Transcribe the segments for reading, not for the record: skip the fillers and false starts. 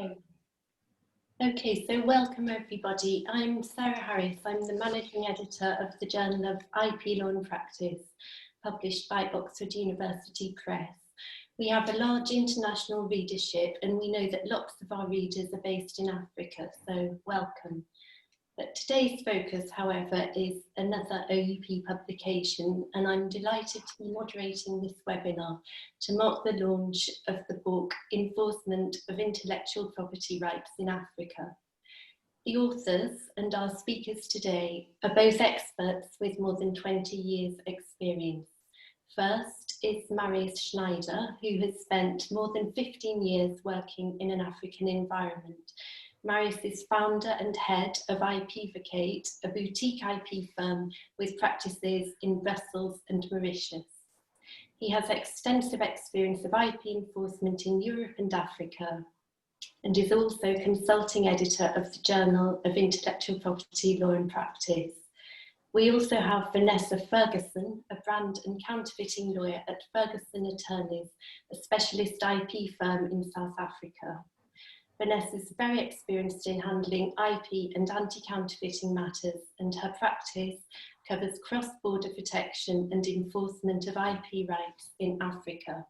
Okay. Okay, so welcome everybody. I'm Sarah Harris. I'm the managing editor of the Journal of IP Law and Practice, published by Oxford University Press. We have a large international readership and we know that lots of our readers are based in Africa, so welcome. But today's focus, however, is another OUP publication, and I'm delighted to be moderating this webinar to mark the launch of the book Enforcement of Intellectual Property Rights in Africa. The authors and our speakers today are both experts with more than 20 years experience. First is Marius Schneider, who has spent more than 15 years working in an African environment. Marius is founder and head of IPvocate, a boutique IP firm with practices in Brussels and Mauritius. He has extensive experience of IP enforcement in Europe and Africa, and is also consulting editor of the Journal of Intellectual Property Law and Practice. We also have Vanessa Ferguson, a brand and counterfeiting lawyer at Ferguson Attorneys, a specialist IP firm in South Africa. Vanessa is very experienced in handling IP and anti-counterfeiting matters, and her practice covers cross-border protection and enforcement of IP rights in Africa.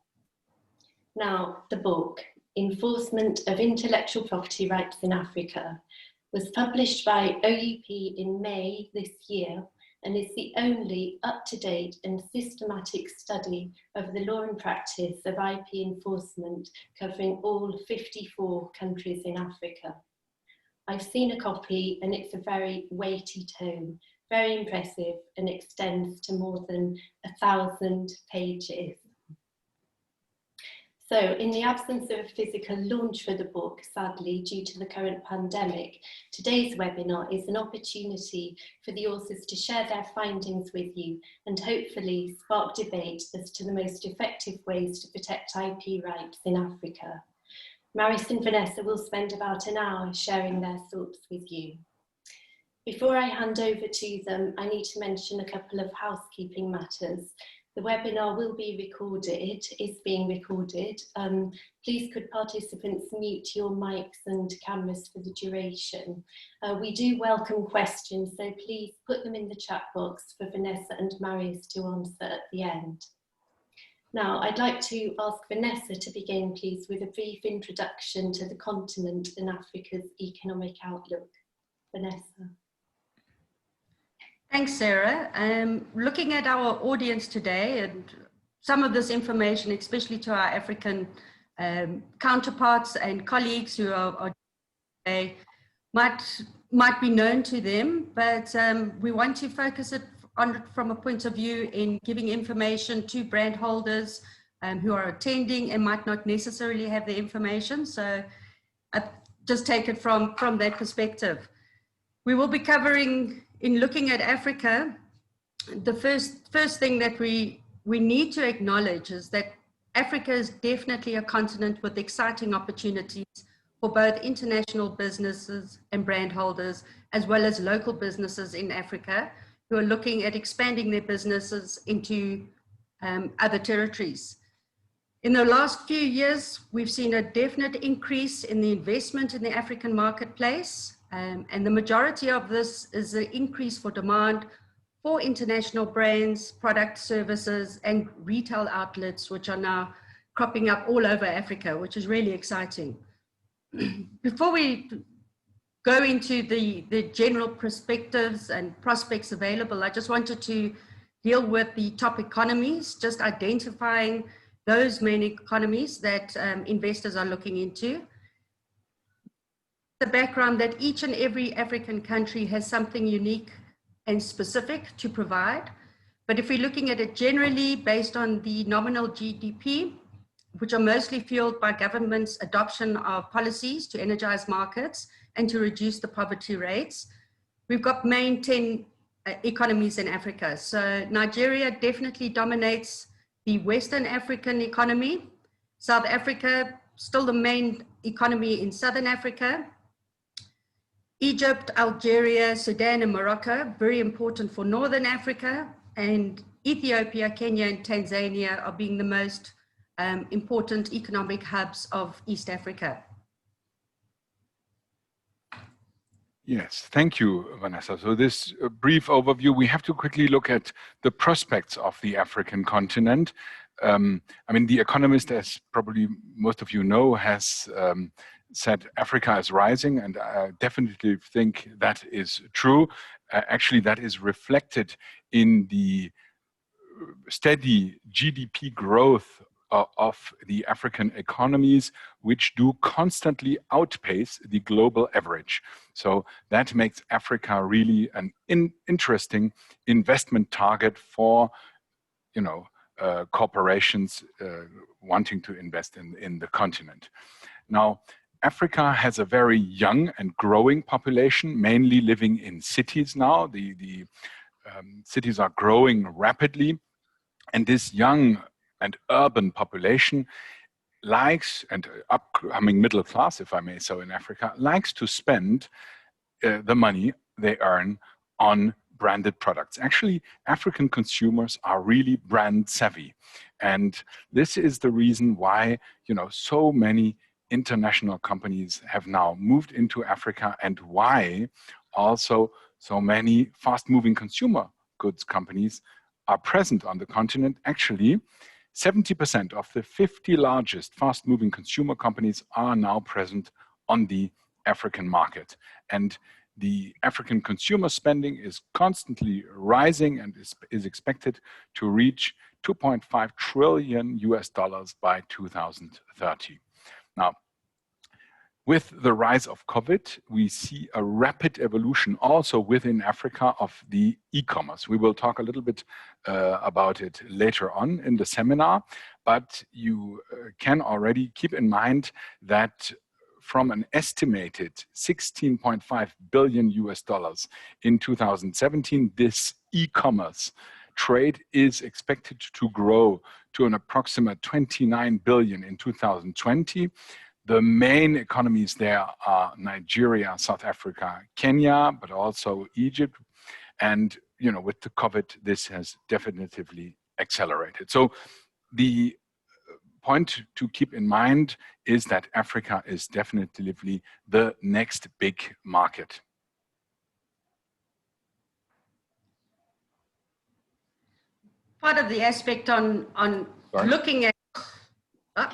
Now, the book, Enforcement of Intellectual Property Rights in Africa, was published by OUP in May this year and is the only up-to-date and systematic study of the law and practice of IP enforcement covering all 54 countries in Africa. I've seen a copy and it's a very weighty tome, very impressive, and extends to more than 1,000 pages. So in the absence of a physical launch for the book, sadly, due to the current pandemic, today's webinar is an opportunity for the authors to share their findings with you and hopefully spark debate as to the most effective ways to protect IP rights in Africa. Marius and Vanessa will spend about an hour sharing their thoughts with you. Before I hand over to them, I need to mention a couple of housekeeping matters. The webinar will be recorded, is being recorded. Please could participants mute your mics and cameras for the duration. We do welcome questions, so please put them in the chat box for Vanessa and Marius to answer at the end. Now, I'd like to ask Vanessa to begin, please, with a brief introduction to the continent and Africa's economic outlook. Vanessa. Thanks, Sarah. Looking at our audience today, and some of this information, especially to our African counterparts and colleagues who are today, might be known to them, but we want to focus it on from a point of view in giving information to brand holders who are attending and might not necessarily have the information. So I just take it from that perspective. We will be covering, in looking at Africa, the first thing that we need to acknowledge is that Africa is definitely a continent with exciting opportunities for both international businesses and brand holders, as well as local businesses in Africa who are looking at expanding their businesses into other territories. In the last few years, we've seen a definite increase in the investment in the African marketplace. And the majority of this is the increase for demand for international brands, products, services, and retail outlets, which are now cropping up all over Africa, which is really exciting. Before we go into the general perspectives and prospects available, I just wanted to deal with the top economies, just identifying those main economies that investors are looking into. The background that each and every African country has something unique and specific to provide. But if we're looking at it generally based on the nominal GDP, which are mostly fueled by government's adoption of policies to energize markets and to reduce the poverty rates, we've got main 10 economies in Africa. So Nigeria definitely dominates the Western African economy. South Africa, still the main economy in Southern Africa. Egypt, Algeria, Sudan, and Morocco, very important for Northern Africa, and Ethiopia, Kenya, and Tanzania are being the most important economic hubs of East Africa. Yes, thank you, Vanessa. So this brief overview, we have to quickly look at the prospects of the African continent. I mean, The Economist, as probably most of you know, has said Africa is rising, and I definitely think that is true. Actually, that is reflected in the steady GDP growth of the African economies, which do constantly outpace the global average. So that makes Africa really an interesting investment target for, corporations wanting to invest in the continent. Now, Africa has a very young and growing population, mainly living in cities now. The cities are growing rapidly. And this young and urban population likes, and upcoming middle class, if I may so, in Africa, likes to spend the money they earn on branded products. Actually, African consumers are really brand savvy. And this is the reason why, so many international companies have now moved into Africa, and why also so many fast-moving consumer goods companies are present on the continent. Actually, 70% of the 50 largest fast-moving consumer companies are now present on the African market. And the African consumer spending is constantly rising and is expected to reach 2.5 trillion US dollars by 2030. Now, with the rise of COVID, we see a rapid evolution also within Africa of the e-commerce. We will talk a little bit about it later on in the seminar, but you can already keep in mind that from an estimated 16.5 billion US dollars in 2017, this e-commerce trade is expected to grow to an approximate 29 billion in 2020. The main economies there are Nigeria, South Africa, Kenya, but also Egypt. And, with the COVID, this has definitively accelerated. So the point to keep in mind is that Africa is definitively the next big market. Part of the aspect on looking at... Yeah,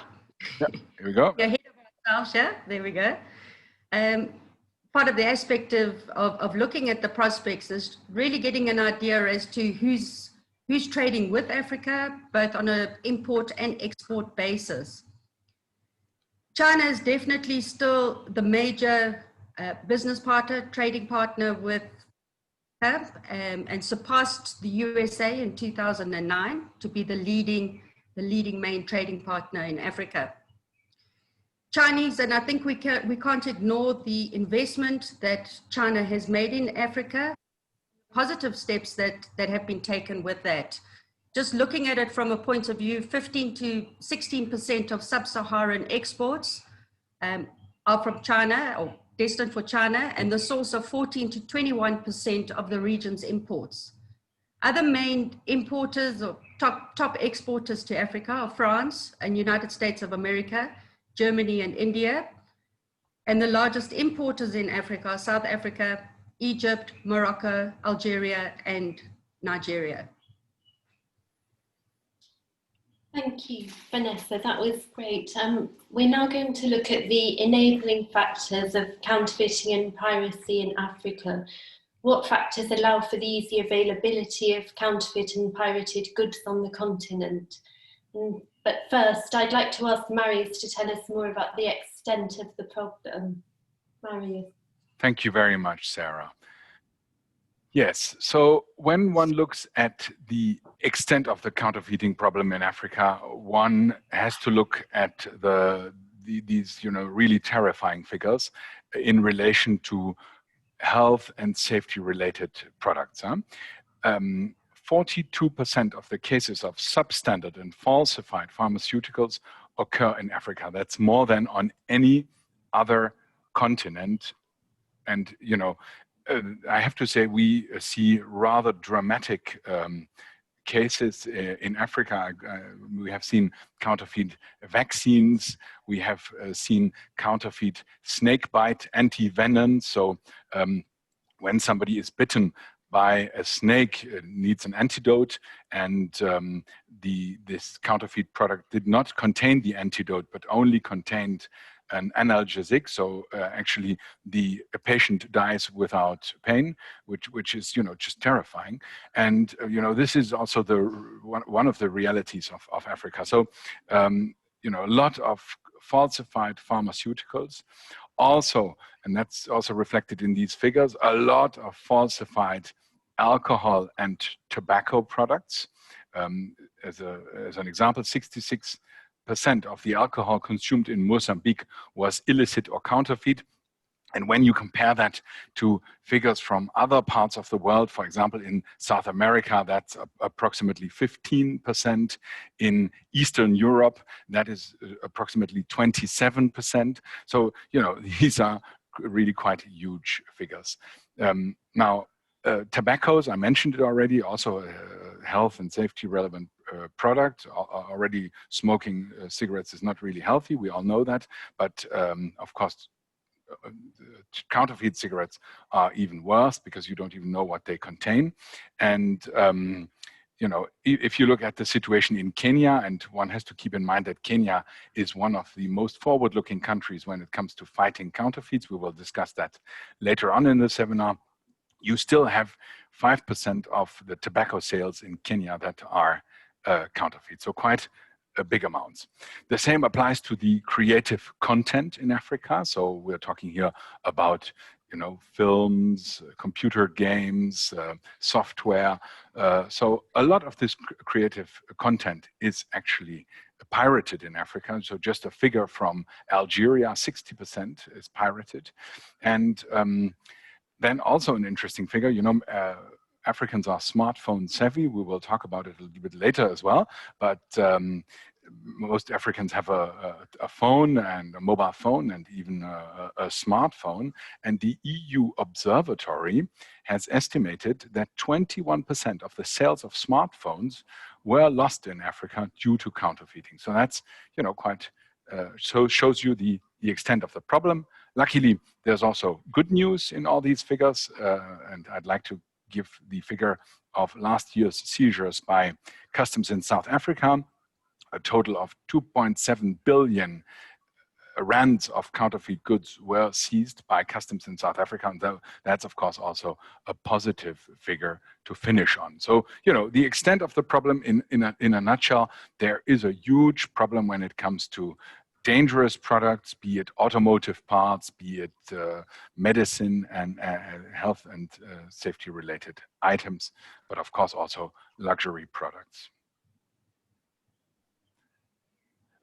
here we go. We're ahead of ourselves, yeah? There we go. Part of the aspect of looking at the prospects is really getting an idea as to who's trading with Africa, both on an import and export basis. China is definitely still the major business partner, trading partner with Africa, and surpassed the USA in 2009 to be the leading main trading partner in Africa. Chinese, and I think we can't ignore the investment that China has made in Africa, positive steps that have been taken with that. Just looking at it from a point of view, 15 to 16% of sub-Saharan exports are from China, or destined for China, and the source of 14 to 21% of the region's imports. Other main importers or top exporters to Africa are France and United States of America, Germany and India. And the largest importers in Africa are South Africa, Egypt, Morocco, Algeria, and Nigeria. Thank you, Vanessa. That was great. We're now going to look at the enabling factors of counterfeiting and piracy in Africa. What factors allow for the easy availability of counterfeit and pirated goods on the continent? But first, I'd like to ask Marius to tell us more about the extent of the problem. Marius. Thank you very much, Sarah. Yes, so when one looks at the extent of the counterfeiting problem in Africa, one has to look at these really terrifying figures in relation to health and safety related products. 42% of the cases of substandard and falsified pharmaceuticals occur in Africa. That's more than on any other continent. And, I have to say we see rather dramatic cases in Africa. We have seen counterfeit vaccines. We have seen counterfeit snakebite anti-venom. So when somebody is bitten by a snake, it needs an antidote, and this counterfeit product did not contain the antidote, but only contained an analgesic. So actually, the patient dies without pain, which is just terrifying. And this is also one of the realities of Africa. So a lot of falsified pharmaceuticals. Also, and that's also reflected in these figures, a lot of falsified alcohol and tobacco products. As an example, 66% of the alcohol consumed in Mozambique was illicit or counterfeit. And when you compare that to figures from other parts of the world, for example, in South America, that's approximately 15%. In Eastern Europe, that is approximately 27%. So, these are really quite huge figures. Now, tobaccos, I mentioned it already, also a health and safety relevant product. Already smoking cigarettes is not really healthy, we all know that, but of course, counterfeit cigarettes are even worse because you don't even know what they contain. And if you look at the situation in Kenya, and one has to keep in mind that Kenya is one of the most forward-looking countries when it comes to fighting counterfeits. We will discuss that later on in the seminar. You still have 5% of the tobacco sales in Kenya that are counterfeit, so quite big amounts. The same applies to the creative content in Africa. So we're talking here about films, computer games, software. So a lot of this creative content is actually pirated in Africa. So just a figure from Algeria, 60% is pirated. And then also an interesting figure, Africans are smartphone savvy. We will talk about it a little bit later as well. But most Africans have a phone, and a mobile phone, and even a smartphone. And the EU Observatory has estimated that 21% of the sales of smartphones were lost in Africa due to counterfeiting. So that's quite so shows you the extent of the problem. Luckily, there's also good news in all these figures, and I'd like to give the figure of last year's seizures by customs in South Africa. A total of 2.7 billion rands of counterfeit goods were seized by customs in South Africa, and that's of course also a positive figure to finish on. So the extent of the problem in a nutshell, there is a huge problem when it comes to dangerous products, be it automotive parts, be it medicine and health and safety related items, but of course also luxury products.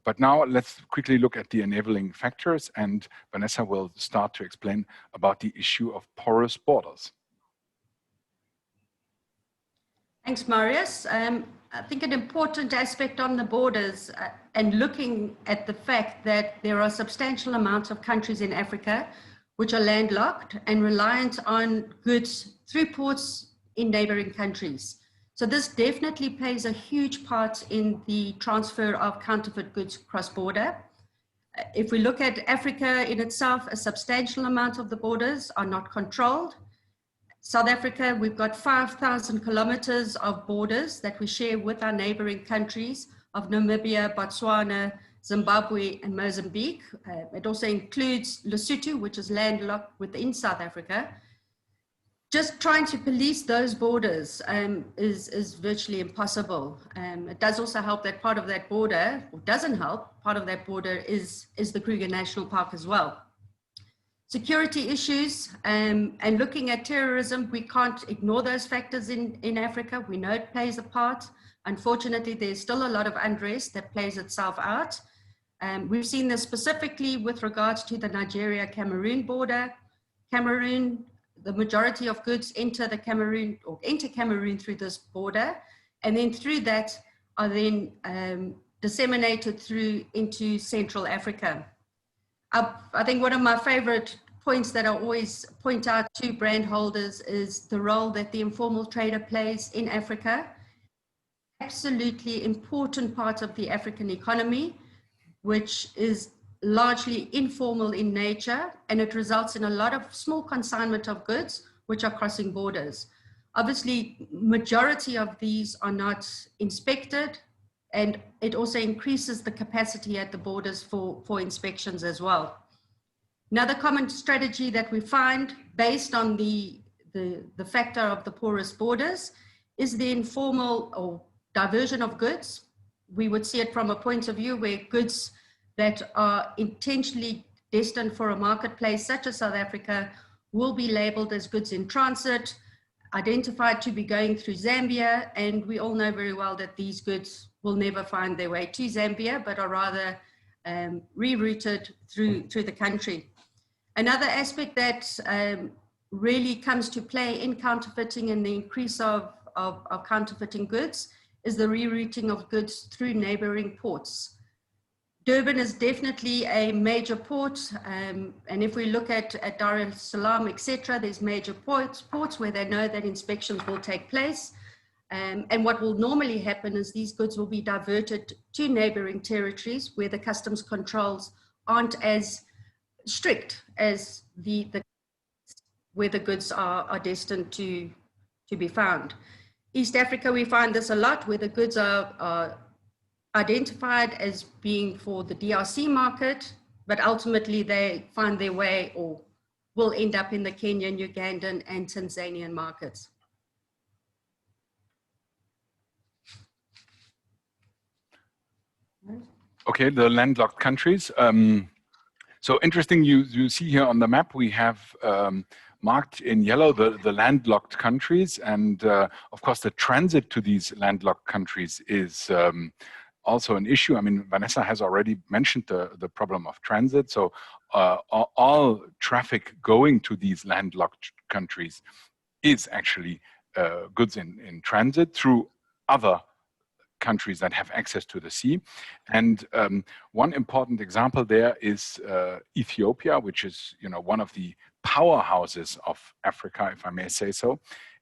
But now let's quickly look at the enabling factors, and Vanessa will start to explain about the issue of porous borders. Thanks, Marius. I think an important aspect on the borders and looking at the fact that there are substantial amounts of countries in Africa which are landlocked and reliant on goods through ports in neighboring countries. So this definitely plays a huge part in the transfer of counterfeit goods cross-border. If we look at Africa in itself, a substantial amount of the borders are not controlled. South Africa, we've got 5,000 kilometers of borders that we share with our neighboring countries of Namibia, Botswana, Zimbabwe, and Mozambique. It also includes Lesotho, which is landlocked within South Africa. Just trying to police those borders is virtually impossible. It does also help that part of that border, or doesn't help, part of that border is the Kruger National Park as well. Security issues and looking at terrorism, we can't ignore those factors in Africa. We know it plays a part. Unfortunately, there's still a lot of unrest that plays itself out. We've seen this specifically with regards to the Nigeria-Cameroon border. Cameroon, the majority of goods enter Cameroon through this border, and then through that are then disseminated into Central Africa. I think one of my favorite points that I always point out to brand holders is the role that the informal trader plays in Africa. absolutely important part of the African economy, which is largely informal in nature, and it results in a lot of small consignment of goods which are crossing borders. Obviously, majority of these are not inspected, and it also increases the capacity at the borders for inspections as well. Another common strategy that we find based on the factor of the porous borders is the informal or diversion of goods. We would see it from a point of view where goods that are intentionally destined for a marketplace such as South Africa will be labeled as goods in transit, identified to be going through Zambia, and we all know very well that these goods will never find their way to Zambia, but are rather rerouted through the country. Another aspect that really comes to play in counterfeiting and the increase of counterfeiting goods is the rerouting of goods through neighboring ports. Durban is definitely a major port, and if we look at Dar es Salaam, etc., there's major ports where they know that inspections will take place. And what will normally happen is these goods will be diverted to neighboring territories where the customs controls aren't as strict as where the goods are destined to be found. East Africa, we find this a lot, where the goods are identified as being for the DRC market, but ultimately they find their way or will end up in the Kenyan, Ugandan, and Tanzanian markets. Okay, the landlocked countries. So interesting, you see here on the map, we have marked in yellow the landlocked countries. And of course, the transit to these landlocked countries is also an issue. I mean, Vanessa has already mentioned the problem of transit. So all traffic going to these landlocked countries is actually goods in transit through other countries that have access to the sea. And one important example there is Ethiopia, which is, you know, one of the powerhouses of Africa, if I may say so.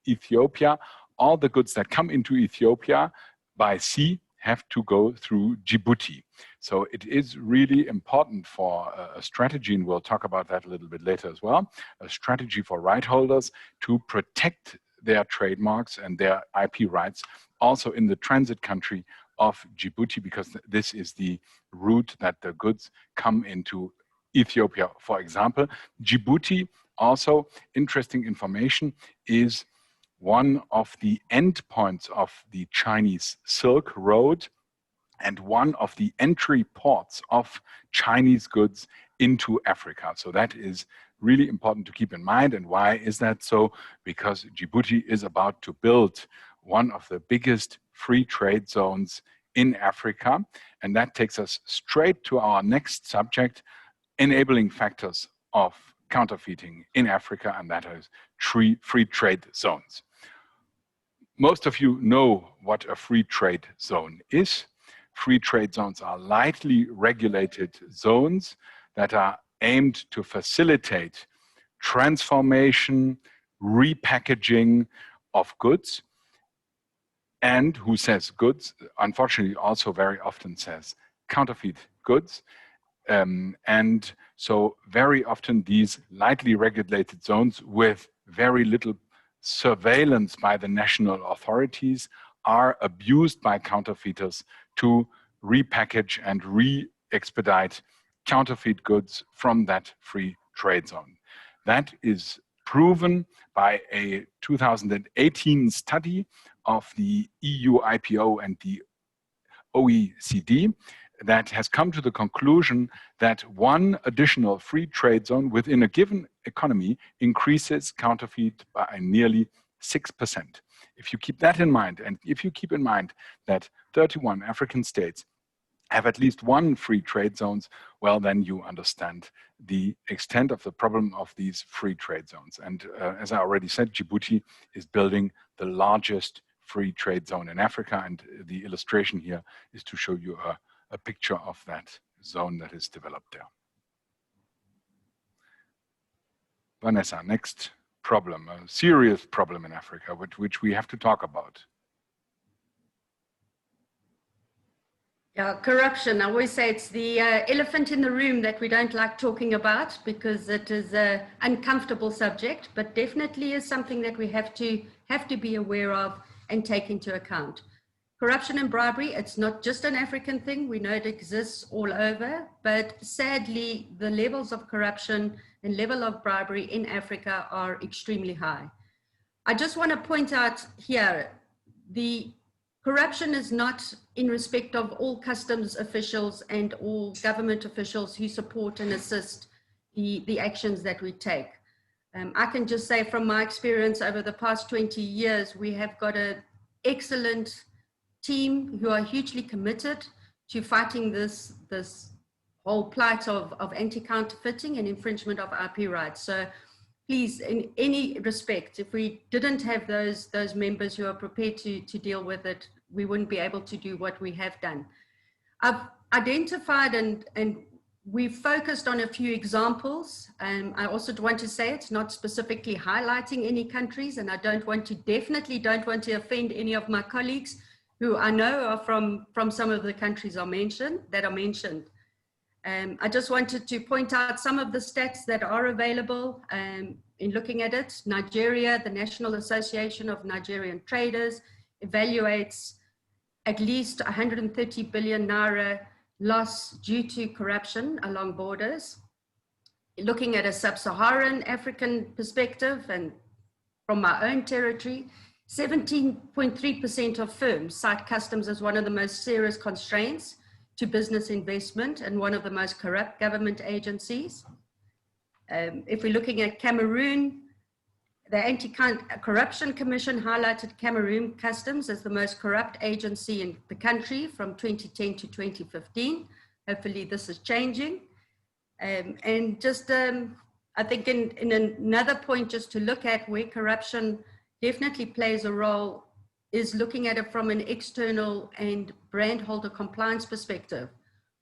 Ethiopia, all the goods that come into Ethiopia by sea have to go through Djibouti. So it is really important for a strategy, and we'll talk about that a little bit later as well, a strategy for right holders to protect their trademarks and their IP rights also in the transit country of Djibouti, because this is the route that the goods come into Ethiopia, for example. Djibouti, also interesting information, is one of the endpoints of the Chinese Silk Road and one of the entry ports of Chinese goods into Africa. So that is really important to keep in mind. And why is that so? Because Djibouti is about to build one of the biggest free trade zones in Africa. And that takes us straight to our next subject, enabling factors of counterfeiting in Africa, and that is free trade zones. Most of you know what a free trade zone is. Free trade zones are lightly regulated zones that are aimed to facilitate transformation, repackaging of goods. And who says goods, unfortunately also very often says counterfeit goods. And so very often these lightly regulated zones with very little surveillance by the national authorities are abused by counterfeiters to repackage and re-expedite counterfeit goods from that free trade zone. That is proven by a 2018 study of the EU IPO and the OECD that has come to the conclusion that one additional free trade zone within a given economy increases counterfeit by nearly 6%. If you keep that in mind, and if you keep in mind that 31 African states have at least one free trade zones, well, then you understand the extent of the problem of these free trade zones. And as I already said, Djibouti is building the largest free trade zone in Africa, and the illustration here is to show you a picture of that zone that is developed there. Vanessa, next problem, a serious problem in Africa, which we have to talk about. Yeah, corruption. I always say it's the elephant in the room that we don't like talking about because it is an uncomfortable subject, but definitely is something that we have to be aware of and take into account. Corruption and bribery, it's not just an African thing. We know it exists all over, but sadly, the levels of corruption and level of bribery in Africa are extremely high. I just want to point out here, the corruption is not in respect of all customs officials and all government officials who support and assist the actions that we take. I can just say from my experience over the past 20 years, we have got an excellent team who are hugely committed to fighting this whole plight of anti-counterfeiting and infringement of IP rights. So please, in any respect, if we didn't have those members who are prepared to deal with it, we wouldn't be able to do what we have done. I've identified and we've focused on a few examples. I also want to say it's not specifically highlighting any countries, and I definitely don't want to offend any of my colleagues who I know are from some of the countries that are mentioned. I just wanted to point out some of the stats that are available in looking at it. Nigeria, the National Association of Nigerian Traders, evaluates at least 130 billion naira loss due to corruption along borders. Looking at a sub-Saharan African perspective and from my own territory, 17.3% of firms cite customs as one of the most serious constraints to business investment and one of the most corrupt government agencies. If we're looking at Cameroon, the Anti-Corruption Commission highlighted Cameroon Customs as the most corrupt agency in the country from 2010 to 2015. Hopefully this is changing. And just, I think in another point just to look at where corruption definitely plays a role is looking at it from an external and brand holder compliance perspective,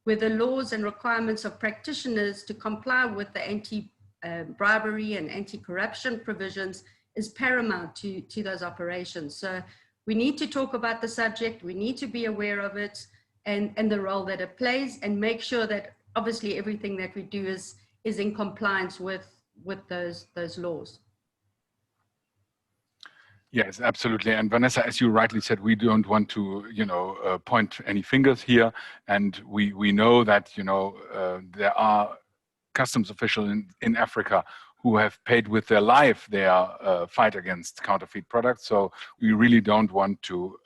where the laws and requirements of practitioners to comply with the anti-bribery and anti-corruption provisions is paramount to those operations. So we need to talk about the subject, we need to be aware of it and the role that it plays, and make sure that obviously everything that we do is in compliance with those laws. Yes, absolutely. And Vanessa, as you rightly said, we don't want to, point any fingers here. And we know that, there are customs officials in Africa who have paid with their life their fight against counterfeit products. So we really don't want to,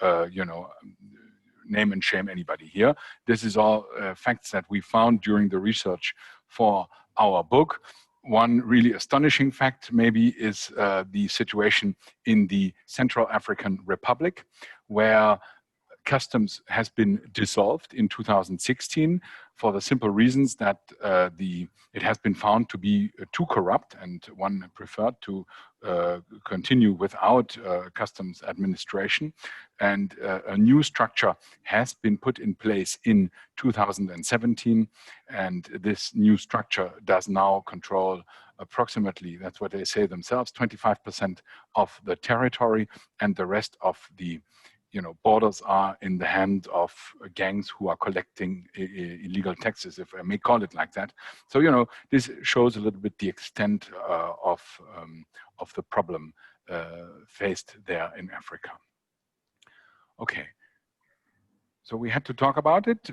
name and shame anybody here. This is all facts that we found during the research for our book. One really astonishing fact maybe is the situation in the Central African Republic, where customs has been dissolved in 2016 for the simple reasons that it has been found to be too corrupt, and one preferred to continue without customs administration. And a new structure has been put in place in 2017, and this new structure does now control approximately, that's what they say themselves, 25% of the territory, and the rest of the borders are in the hand of gangs who are collecting illegal taxes, if I may call it like that. So, this shows a little bit the extent of the problem faced there in Africa. Okay, so we had to talk about it.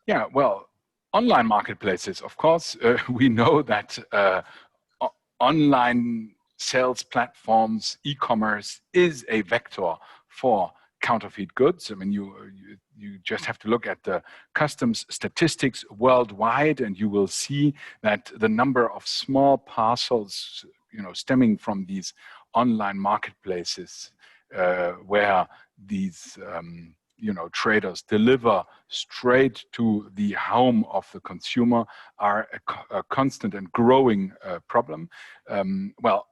Yeah, well, online marketplaces, of course, we know that online sales platforms, e-commerce is a vector for counterfeit goods. I mean, you just have to look at the customs statistics worldwide, and you will see that the number of small parcels, stemming from these online marketplaces, where these, traders deliver straight to the home of the consumer, are a constant and growing problem. Well,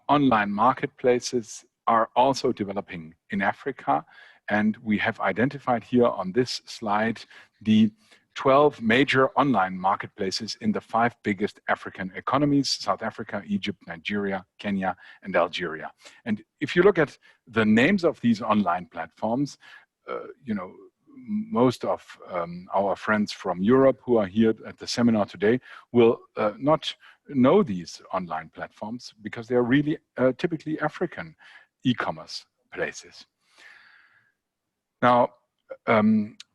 online marketplaces are also developing in Africa, and we have identified here on this slide the 12 major online marketplaces in the 5 biggest African economies: South Africa, Egypt, Nigeria, Kenya, and Algeria. And if you look at the names of these online platforms, most of our friends from Europe who are here at the seminar today will not know these online platforms because they are really typically African e-commerce places. Now,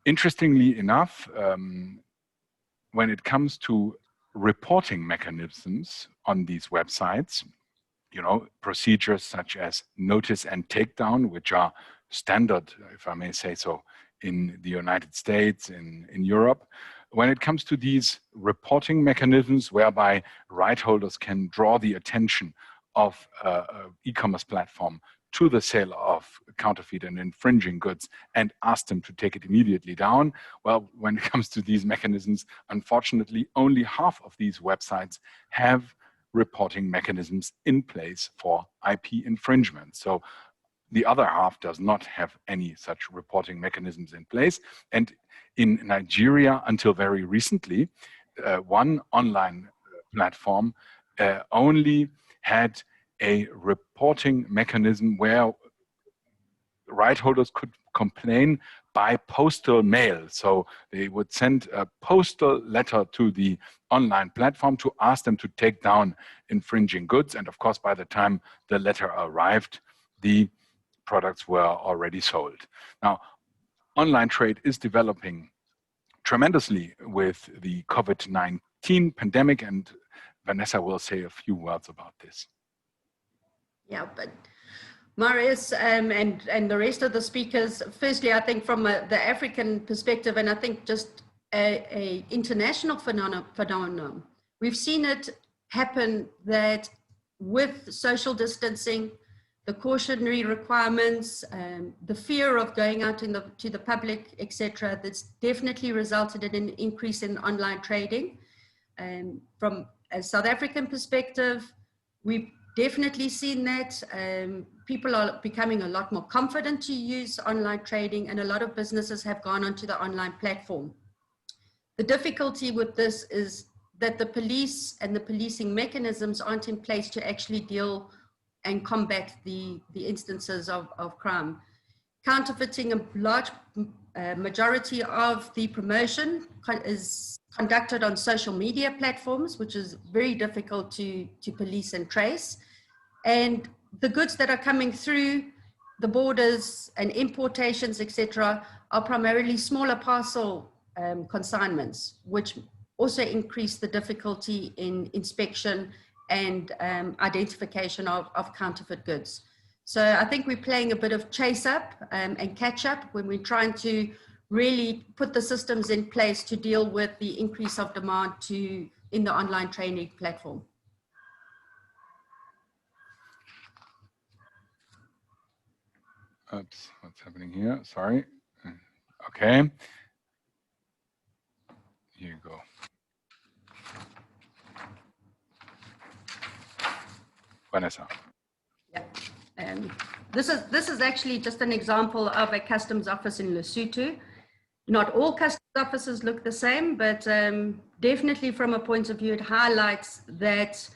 interestingly enough, when it comes to reporting mechanisms on these websites, you know, procedures such as notice and takedown, which are standard, if I may say so, in the United States, in Europe. When it comes to these reporting mechanisms whereby right holders can draw the attention of an e-commerce platform to the sale of counterfeit and infringing goods and ask them to take it immediately down, well, when it comes to these mechanisms, unfortunately, only half of these websites have reporting mechanisms in place for IP infringement. So the other half does not have any such reporting mechanisms in place. And in Nigeria, until very recently, one online platform only had a reporting mechanism where right holders could complain by postal mail. So they would send a postal letter to the online platform to ask them to take down infringing goods. And of course, by the time the letter arrived, the products were already sold. Now, online trade is developing tremendously with the COVID-19 pandemic, and Vanessa will say a few words about this. Yeah, but Marius and the rest of the speakers, firstly, I think from the African perspective, and I think just a international phenomenon, we've seen it happen that with social distancing, the cautionary requirements, the fear of going out to the public, etc., that's definitely resulted in an increase in online trading. From a South African perspective, we've definitely seen that. People are becoming a lot more confident to use online trading, and a lot of businesses have gone onto the online platform. The difficulty with this is that the police and the policing mechanisms aren't in place to actually deal and combat the instances of crime. Counterfeiting, a large majority of the promotion is conducted on social media platforms, which is very difficult to police and trace. And the goods that are coming through the borders and importations, etc., are primarily smaller parcel consignments, which also increase the difficulty in inspection and identification of counterfeit goods. So I think we're playing a bit of chase up and catch up when we're trying to really put the systems in place to deal with the increase of demand in the online trading platform. Oops, what's happening here? Sorry. Okay. Here you go. Vanessa. Yeah. This is actually just an example of a customs office in Lesotho. Not all customs offices look the same, but definitely from a point of view, it highlights that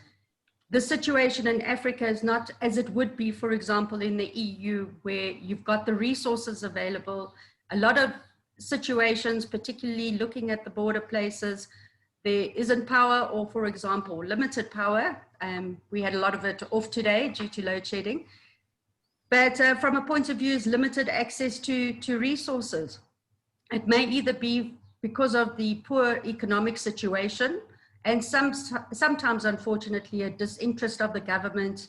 the situation in Africa is not as it would be, for example, in the EU, where you've got the resources available. A lot of situations, particularly looking at the border places, there isn't power, or for example, limited power. We had a lot of it off today due to load shedding. But from a point of view, is limited access to resources. It may either be because of the poor economic situation, and sometimes, unfortunately, a disinterest of the government,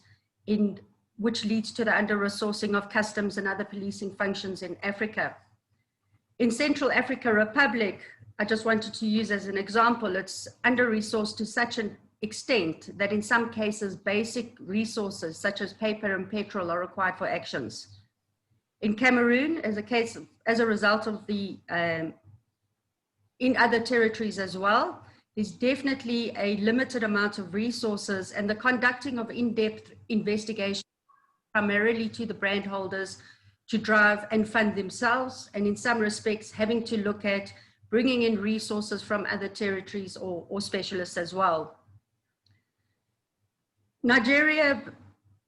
which leads to the under-resourcing of customs and other policing functions in Africa. In Central Africa Republic, I just wanted to use as an example, it's under-resourced to such an extent that in some cases, basic resources such as paper and petrol are required for actions. In Cameroon, as a result of the, in other territories as well, there's definitely a limited amount of resources, and the conducting of in-depth investigation primarily to the brand holders to drive and fund themselves, and in some respects having to look at bringing in resources from other territories or specialists as well. Nigeria,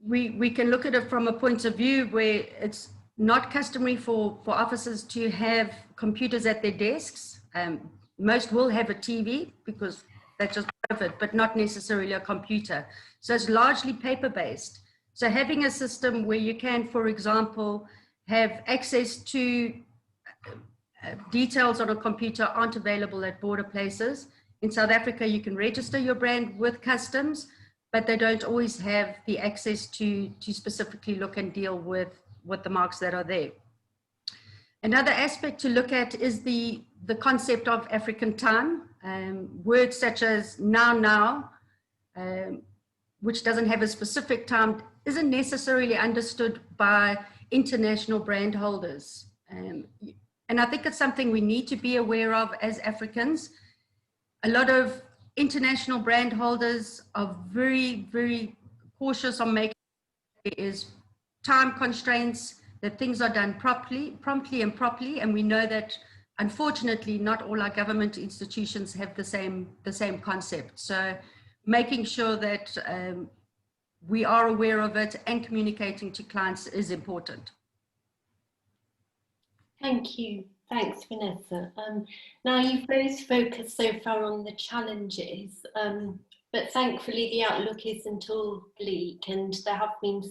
we can look at it from a point of view where it's not customary for officers to have computers at their desks. Most will have a TV because that's just part of it, but not necessarily a computer. So it's largely paper-based. So having a system where you can, for example, have access to details on a computer aren't available at border places. In South Africa, you can register your brand with customs, but they don't always have the access to specifically look and deal with the marks that are there. Another aspect to look at is the concept of African time. Words such as now, which doesn't have a specific time, isn't necessarily understood by international brand holders. And I think it's something we need to be aware of as Africans. A lot of international brand holders are very, very cautious on making sure there is time constraints, that things are done promptly and properly. And we know that, unfortunately, not all our government institutions have the same concept. So making sure that we are aware of it and communicating to clients is important. Thank you. Thanks, Vanessa. Now, you've both focused so far on the challenges, but thankfully the outlook isn't all bleak, and there have been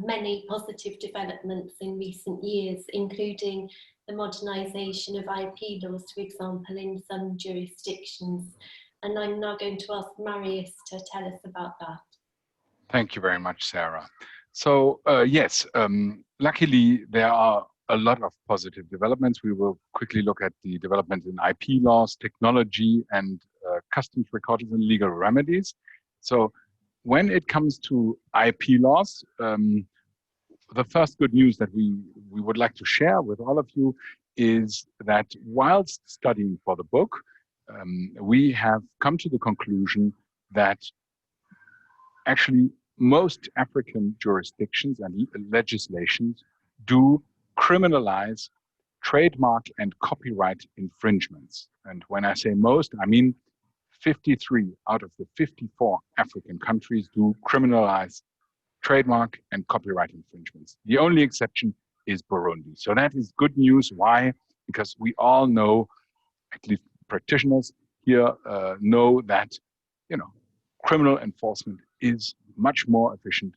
many positive developments in recent years, including the modernisation of IP laws, for example, in some jurisdictions. And I'm now going to ask Marius to tell us about that. Thank you very much, Sarah. So yes, luckily there are a lot of positive developments. We will quickly look at the development in IP laws, technology, and customs records and legal remedies. So when it comes to IP laws, the first good news that we would like to share with all of you is that whilst studying for the book, we have come to the conclusion that actually most African jurisdictions and legislations do criminalize trademark and copyright infringements. And when I say most, I mean 53 out of the 54 African countries do criminalize trademark and copyright infringements. The only exception is Burundi. So that is good news. Why? Because we all know, at least practitioners here know that, criminal enforcement is much more efficient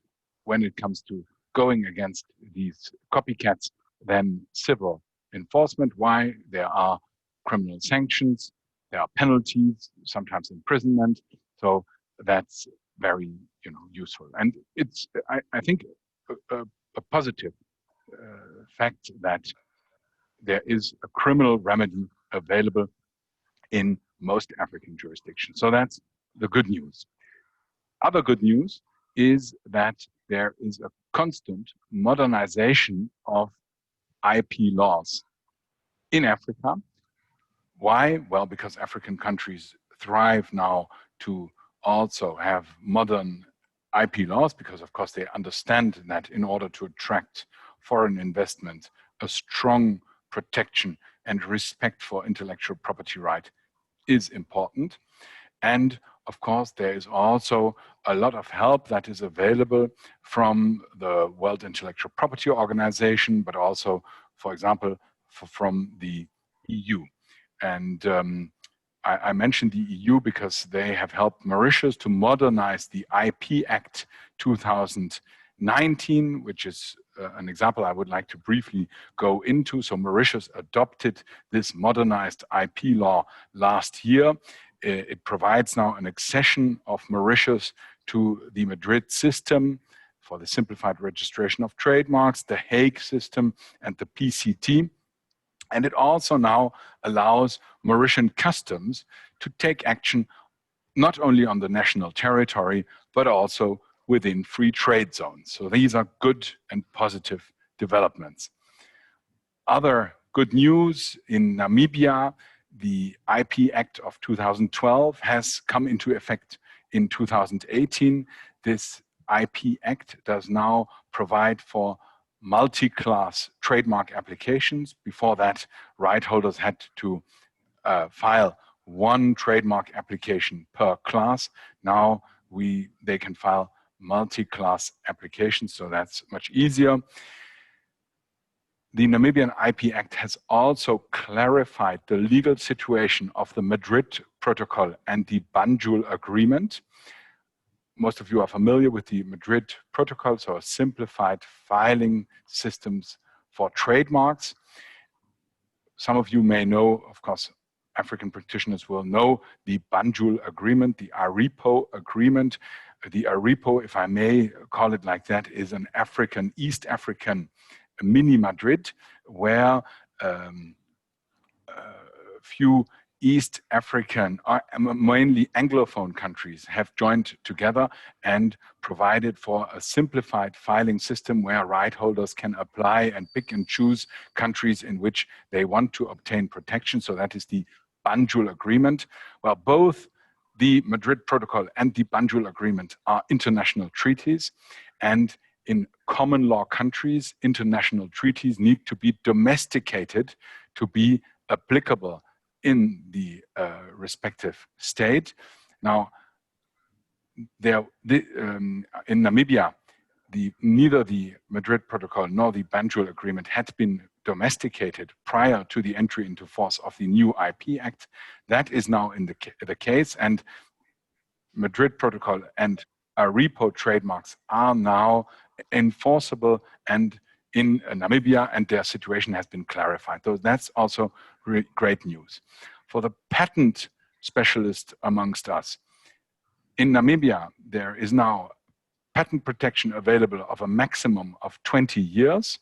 when it comes to going against these copycats than civil enforcement. Why? There are criminal sanctions, there are penalties, sometimes imprisonment. So that's very, useful. And it's, I think, a positive fact that there is a criminal remedy available in most African jurisdictions. So that's the good news. Other good news is that there is a constant modernization of IP laws in Africa. Why? Well, because African countries thrive now to also have modern IP laws, because of course they understand that in order to attract foreign investment, a strong protection and respect for intellectual property right is important. And of course, there is also a lot of help that is available from the World Intellectual Property Organization, but also, for example, from the EU. And I mentioned the EU because they have helped Mauritius to modernize the IP Act 2019, which is an example I would like to briefly go into. So Mauritius adopted this modernized IP law last year. It provides now an accession of Mauritius to the Madrid system for the simplified registration of trademarks, the Hague system, and the PCT. And it also now allows Mauritian customs to take action not only on the national territory, but also within free trade zones. So these are good and positive developments. Other good news in Namibia, the IP Act of 2012 has come into effect in 2018. This IP Act does now provide for multi-class trademark applications. Before that, right holders had to file one trademark application per class. Now they can file multi-class applications, so that's much easier. the Namibian IP Act has also clarified the legal situation of the Madrid Protocol and the Banjul Agreement. Most of you are familiar with the Madrid Protocol, so simplified filing systems for trademarks. Some of you may know, of course, African practitioners will know the Banjul Agreement, the ARIPO Agreement. The ARIPO, if I may call it like that, is an African, East African mini Madrid, where a few East African, mainly Anglophone countries have joined together and provided for a simplified filing system where right holders can apply and pick and choose countries in which they want to obtain protection. So that is the Banjul Agreement. Well, both the Madrid Protocol and the Banjul Agreement are international treaties, and in common law countries, international treaties need to be domesticated to be applicable in the respective state. Now, in Namibia, neither the Madrid Protocol nor the Banjul Agreement had been domesticated prior to the entry into force of the new IP Act. That is now in the case, and Madrid Protocol and ARIPO trademarks are now enforceable and in Namibia, and their situation has been clarified. So that's also great news. For the patent specialist amongst us, in Namibia, there is now patent protection available of a maximum of 20 years,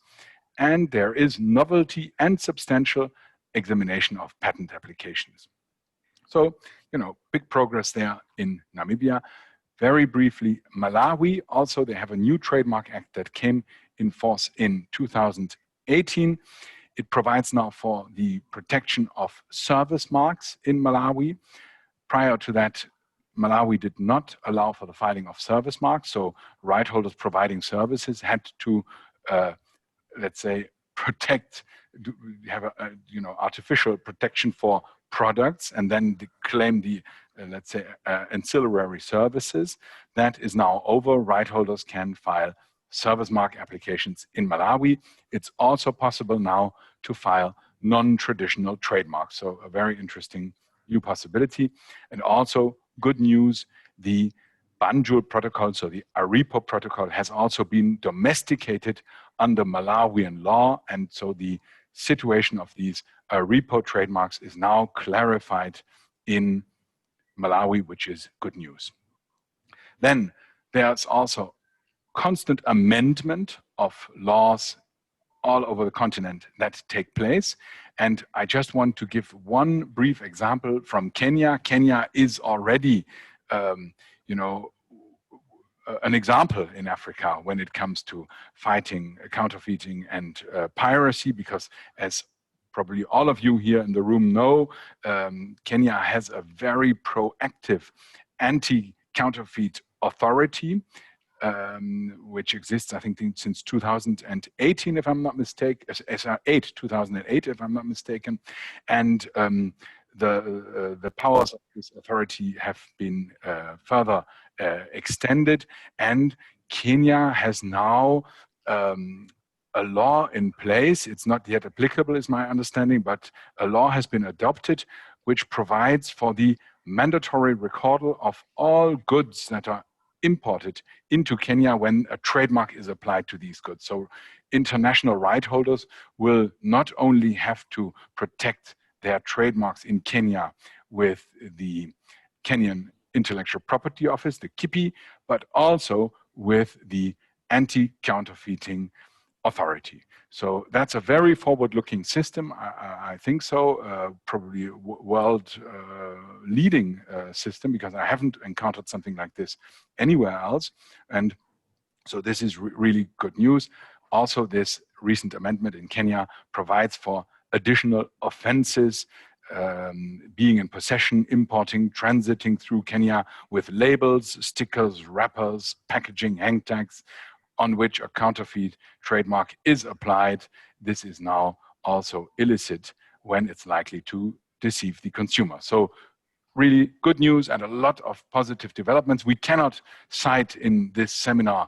and there is novelty and substantial examination of patent applications. So, big progress there in Namibia. Very briefly, Malawi, also they have a new trademark act that came in force in 2018. It provides now for the protection of service marks in Malawi. Prior to that, Malawi did not allow for the filing of service marks, so right holders providing services had to, let's say, have artificial protection for products and then claim the, let's say, ancillary services. That is now over. Right holders can file service mark applications in Malawi. It's also possible now to file non-traditional trademarks. So a very interesting new possibility. And also good news, the Banjul Protocol, so the ARIPO Protocol, has also been domesticated under Malawian law. And so the situation of these ARIPO trademarks is now clarified in Malawi, which is good news. Then there's also constant amendment of laws all over the continent that take place. And I just want to give one brief example from Kenya. Kenya is already, an example in Africa when it comes to fighting counterfeiting and piracy, because as probably all of you here in the room know, Kenya has a very proactive anti-counterfeit authority, which exists, I think, since 2018, if I'm not mistaken, SR8, 2008, if I'm not mistaken. And the powers of this authority have been further extended, and Kenya has now a law in place. It's not yet applicable, is my understanding, but a law has been adopted which provides for the mandatory recordal of all goods that are imported into Kenya when a trademark is applied to these goods. So international right holders will not only have to protect their trademarks in Kenya with the Kenyan Intellectual Property Office, the KIPI, but also with the Anti-Counterfeiting Authority. So that's a very forward-looking system, I think so, probably a world leading system, because I haven't encountered something like this anywhere else. And so this is really good news. Also, this recent amendment in Kenya provides for additional offenses, being in possession, importing, transiting through Kenya with labels, stickers, wrappers, packaging, hang tags, on which a counterfeit trademark is applied. This is now also illicit when it's likely to deceive the consumer. So really good news and a lot of positive developments. We cannot cite in this seminar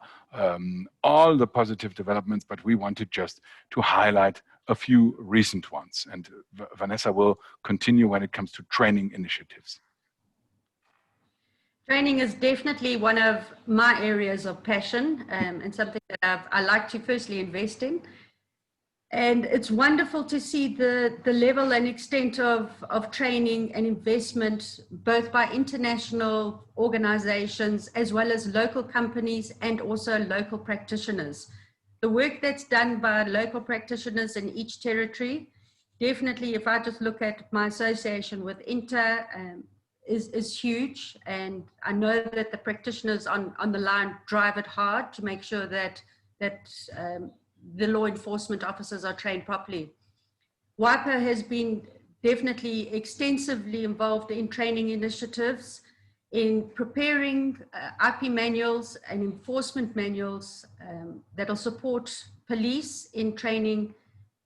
all the positive developments, but we wanted just to highlight a few recent ones. And Vanessa will continue when it comes to training initiatives. Training is definitely one of my areas of passion, and something that I like to firstly invest in. And it's wonderful to see the level and extent of training and investment, both by international organizations as well as local companies and also local practitioners. The work that's done by local practitioners in each territory, definitely, if I just look at my association with Inter, is huge. And I know that the practitioners on the line drive it hard to make sure that the law enforcement officers are trained properly. JIPLP has been definitely extensively involved in training initiatives, in preparing IP manuals and enforcement manuals that will support police in training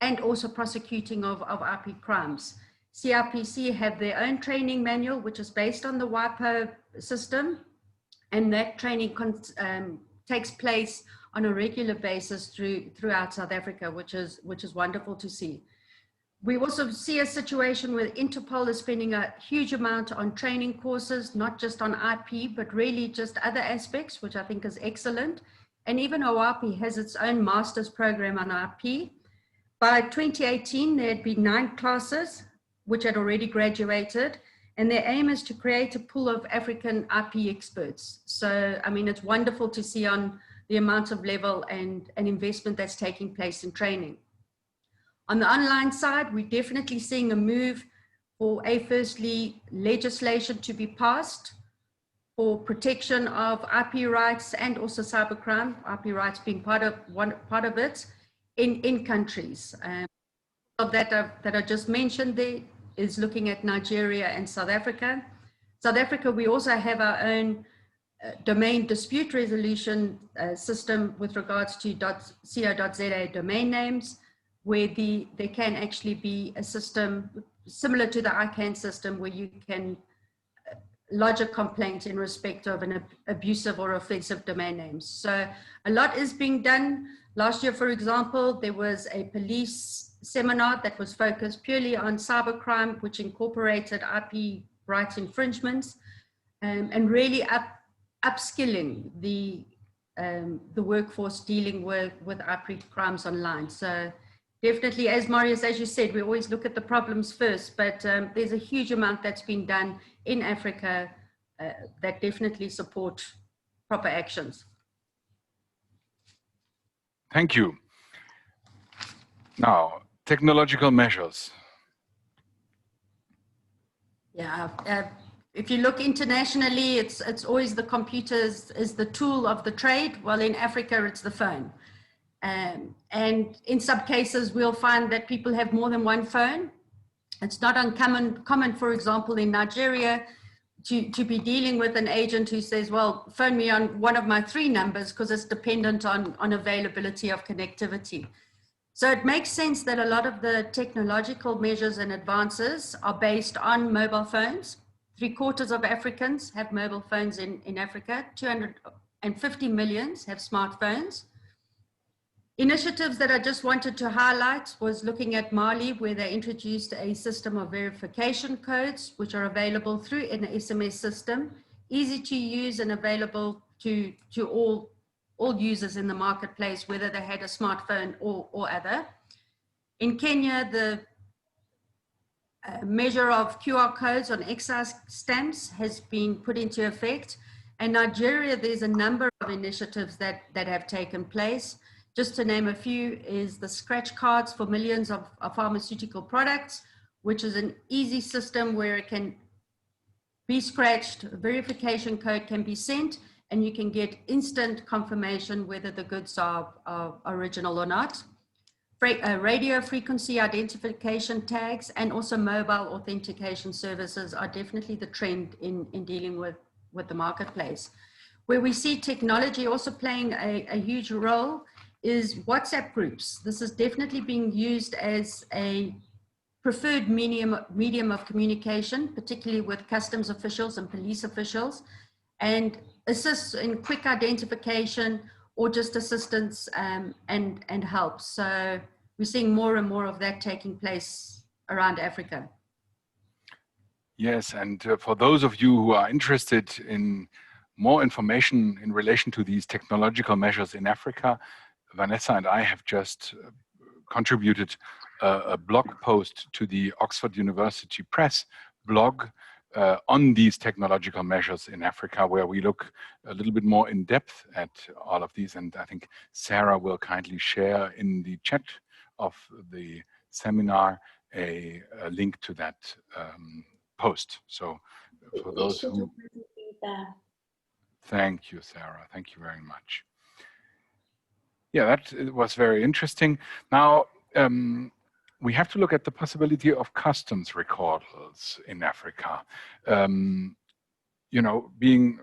and also prosecuting of IP crimes. CRPC have their own training manual, which is based on the JIPLP system, and that training takes place on a regular basis throughout South Africa, which is wonderful to see. We also see a situation where Interpol is spending a huge amount on training courses, not just on IP, but really just other aspects, which I think is excellent. And even OIP has its own master's program on IP. By 2018, there had been 9 classes which had already graduated, and their aim is to create a pool of African IP experts. So, I mean, it's wonderful to see on the amount of level and investment that's taking place in training. On the online side, we're definitely seeing a move for firstly, legislation to be passed for protection of IP rights and also cybercrime, IP rights being part of it in countries. Of that I just mentioned there is looking at Nigeria and South Africa. South Africa, we also have our own domain dispute resolution system with regards to .co.za domain names, where there can actually be a system similar to the ICANN system where you can lodge a complaint in respect of an abusive or offensive domain names. So a lot is being done. Last year, for example, there was a police seminar that was focused purely on cybercrime, which incorporated IP rights infringements, and really upskilling the workforce dealing with IP crimes online. So definitely, as Marius, as you said, we always look at the problems first, but there's a huge amount that's been done in Africa that definitely support proper actions. Thank you. Now, technological measures. Yeah, if you look internationally, it's always the computers is the tool of the trade. Well, in Africa, it's the phone. And in some cases, we'll find that people have more than one phone. It's not uncommon, for example, in Nigeria, to be dealing with an agent who says, well, phone me on one of my 3 numbers because it's dependent on availability of connectivity. So it makes sense that a lot of the technological measures and advances are based on mobile phones. 3/4 of Africans have mobile phones in Africa. 250 million have smartphones. Initiatives that I just wanted to highlight was looking at Mali, where they introduced a system of verification codes, which are available through an SMS system, easy to use and available to all users in the marketplace, whether they had a smartphone or other. In Kenya, the measure of QR codes on excise stamps has been put into effect. And Nigeria, there's a number of initiatives that have taken place. Just to name a few is the scratch cards for millions of pharmaceutical products, which is an easy system where it can be scratched, a verification code can be sent, and you can get instant confirmation whether the goods are original or not. Radio frequency identification tags and also mobile authentication services are definitely the trend in dealing with the marketplace. Where we see technology also playing a huge role is WhatsApp groups. This is definitely being used as a preferred medium of communication, particularly with customs officials and police officials, and assists in quick identification or just assistance and help. So we're seeing more and more of that taking place around Africa. Yes, and for those of you who are interested in more information in relation to these technological measures in Africa, Vanessa and I have just contributed a blog post to the Oxford University Press blog on these technological measures in Africa, where we look a little bit more in depth at all of these. And I think Sarah will kindly share in the chat of the seminar a link to that post. So for those who... Thank you, Sarah. Thank you very much. Yeah, that was very interesting. Now, we have to look at the possibility of customs recordals in Africa. You know, being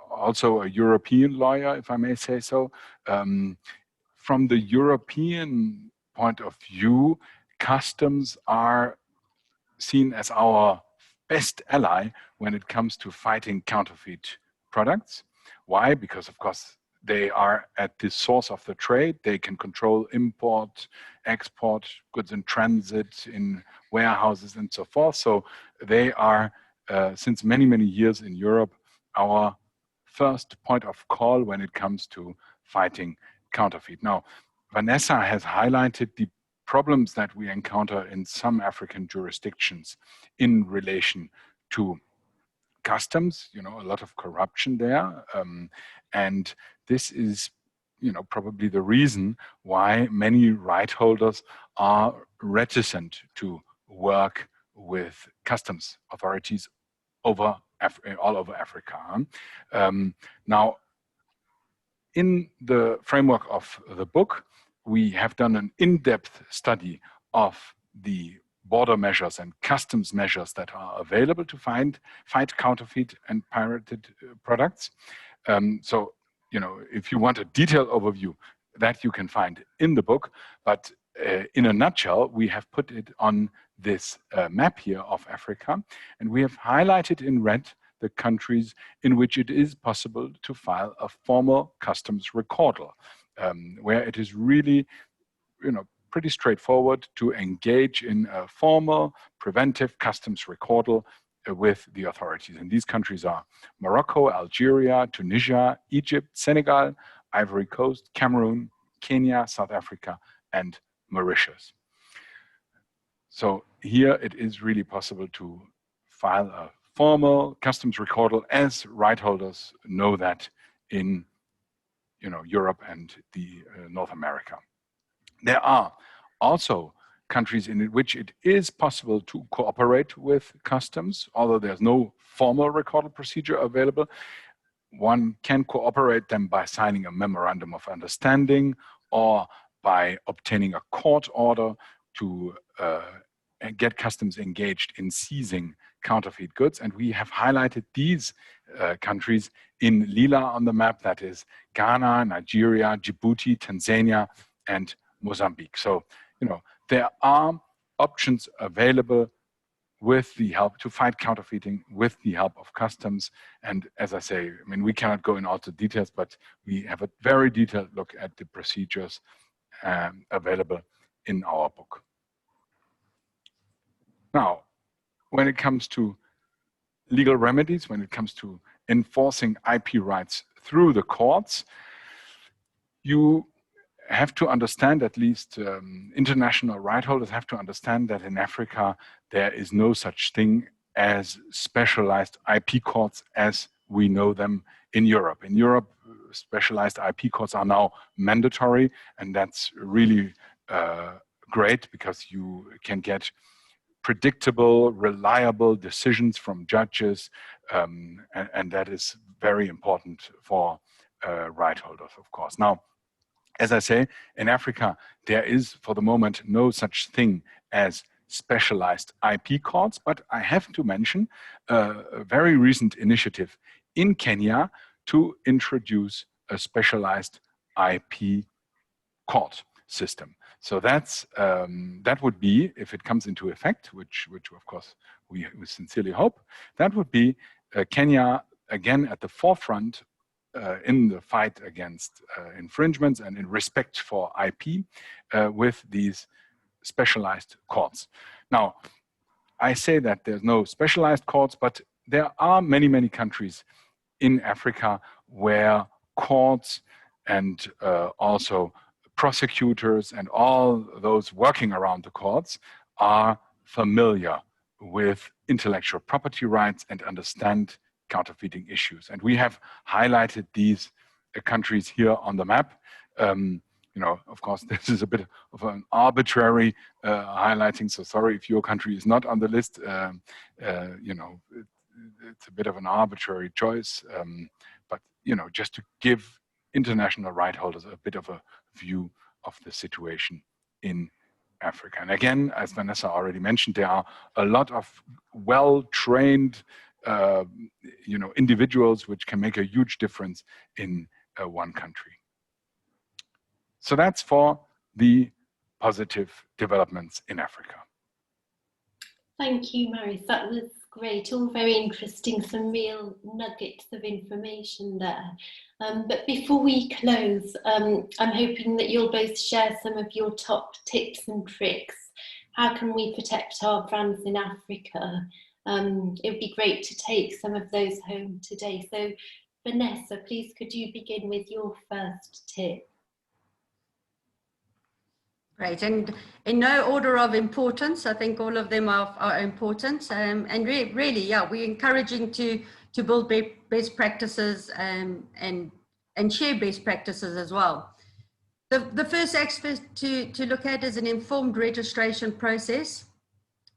also a European lawyer, if I may say so, from the European point of view, customs are seen as our best ally when it comes to fighting counterfeit products. Why? Because, of course, they are at the source of the trade. They can control import, export, goods in transit, in warehouses, and so forth. So they are, since many, many years in Europe, our first point of call when it comes to fighting counterfeit. Now, Vanessa has highlighted the problems that we encounter in some African jurisdictions in relation to customs, you know, a lot of corruption there. And this is, you know, probably the reason why many right holders are reticent to work with customs authorities all over Africa. Now, in the framework of the book, we have done an in-depth study of the border measures and customs measures that are available to fight counterfeit and pirated products. So, you know, if you want a detailed overview, that you can find in the book. But in a nutshell, we have put it on this map here of Africa, and we have highlighted in red the countries in which it is possible to file a formal customs recordal, where it is really, you know, pretty straightforward to engage in a formal preventive customs recordal with the authorities. And these countries are Morocco, Algeria, Tunisia, Egypt, Senegal, Ivory Coast, Cameroon, Kenya, South Africa, and Mauritius. So here it is really possible to file a formal customs recordal, as right holders know that in, you know, Europe and the North America. There are also countries in which it is possible to cooperate with customs, although there's no formal recordal procedure available. One can cooperate them by signing a memorandum of understanding or by obtaining a court order to get customs engaged in seizing counterfeit goods. And we have highlighted these countries in lila on the map, that is Ghana, Nigeria, Djibouti, Tanzania, and Mozambique. So, you know, there are options available with the help to fight counterfeiting with the help of customs. And as I say, I mean, we cannot go in all the details, but we have a very detailed look at the procedures available in our book. Now, when it comes to legal remedies, when it comes to enforcing IP rights through the courts, you have to understand, at least international right holders have to understand, that in Africa there is no such thing as specialized IP courts as we know them in Europe. In Europe, specialized IP courts are now mandatory, and that's really great, because you can get predictable, reliable decisions from judges, and that is very important for right holders, of course. Now, as I say, in Africa, there is, for the moment, no such thing as specialized IP courts, but I have to mention a very recent initiative in Kenya to introduce a specialized IP court system. So that's that would be, if it comes into effect, which of course we sincerely hope, that would be Kenya again at the forefront in the fight against infringements and in respect for IP with these specialized courts. Now, I say that there's no specialized courts, but there are many, many countries in Africa where courts and also prosecutors and all those working around the courts are familiar with intellectual property rights and understand counterfeiting issues. And we have highlighted these countries here on the map. You know, of course, this is a bit of an arbitrary highlighting, so sorry if your country is not on the list. You know, it's a bit of an arbitrary choice, but, you know, just to give international right holders a bit of a view of the situation in Africa. And again, as Vanessa already mentioned, there are a lot of well-trained you know, individuals which can make a huge difference in one country. So that's for the positive developments in Africa. Thank you, Marius. That was great. All very interesting. Some real nuggets of information there. But before we close, I'm hoping that you'll both share some of your top tips and tricks. How can we protect our brands in Africa? It would be great to take some of those home today. So, Vanessa, please could you begin with your first tip? Great, and in no order of importance, I think all of them are important, and really, yeah, we're encouraging to build best practices and share best practices as well. The first aspect to look at is an informed registration process.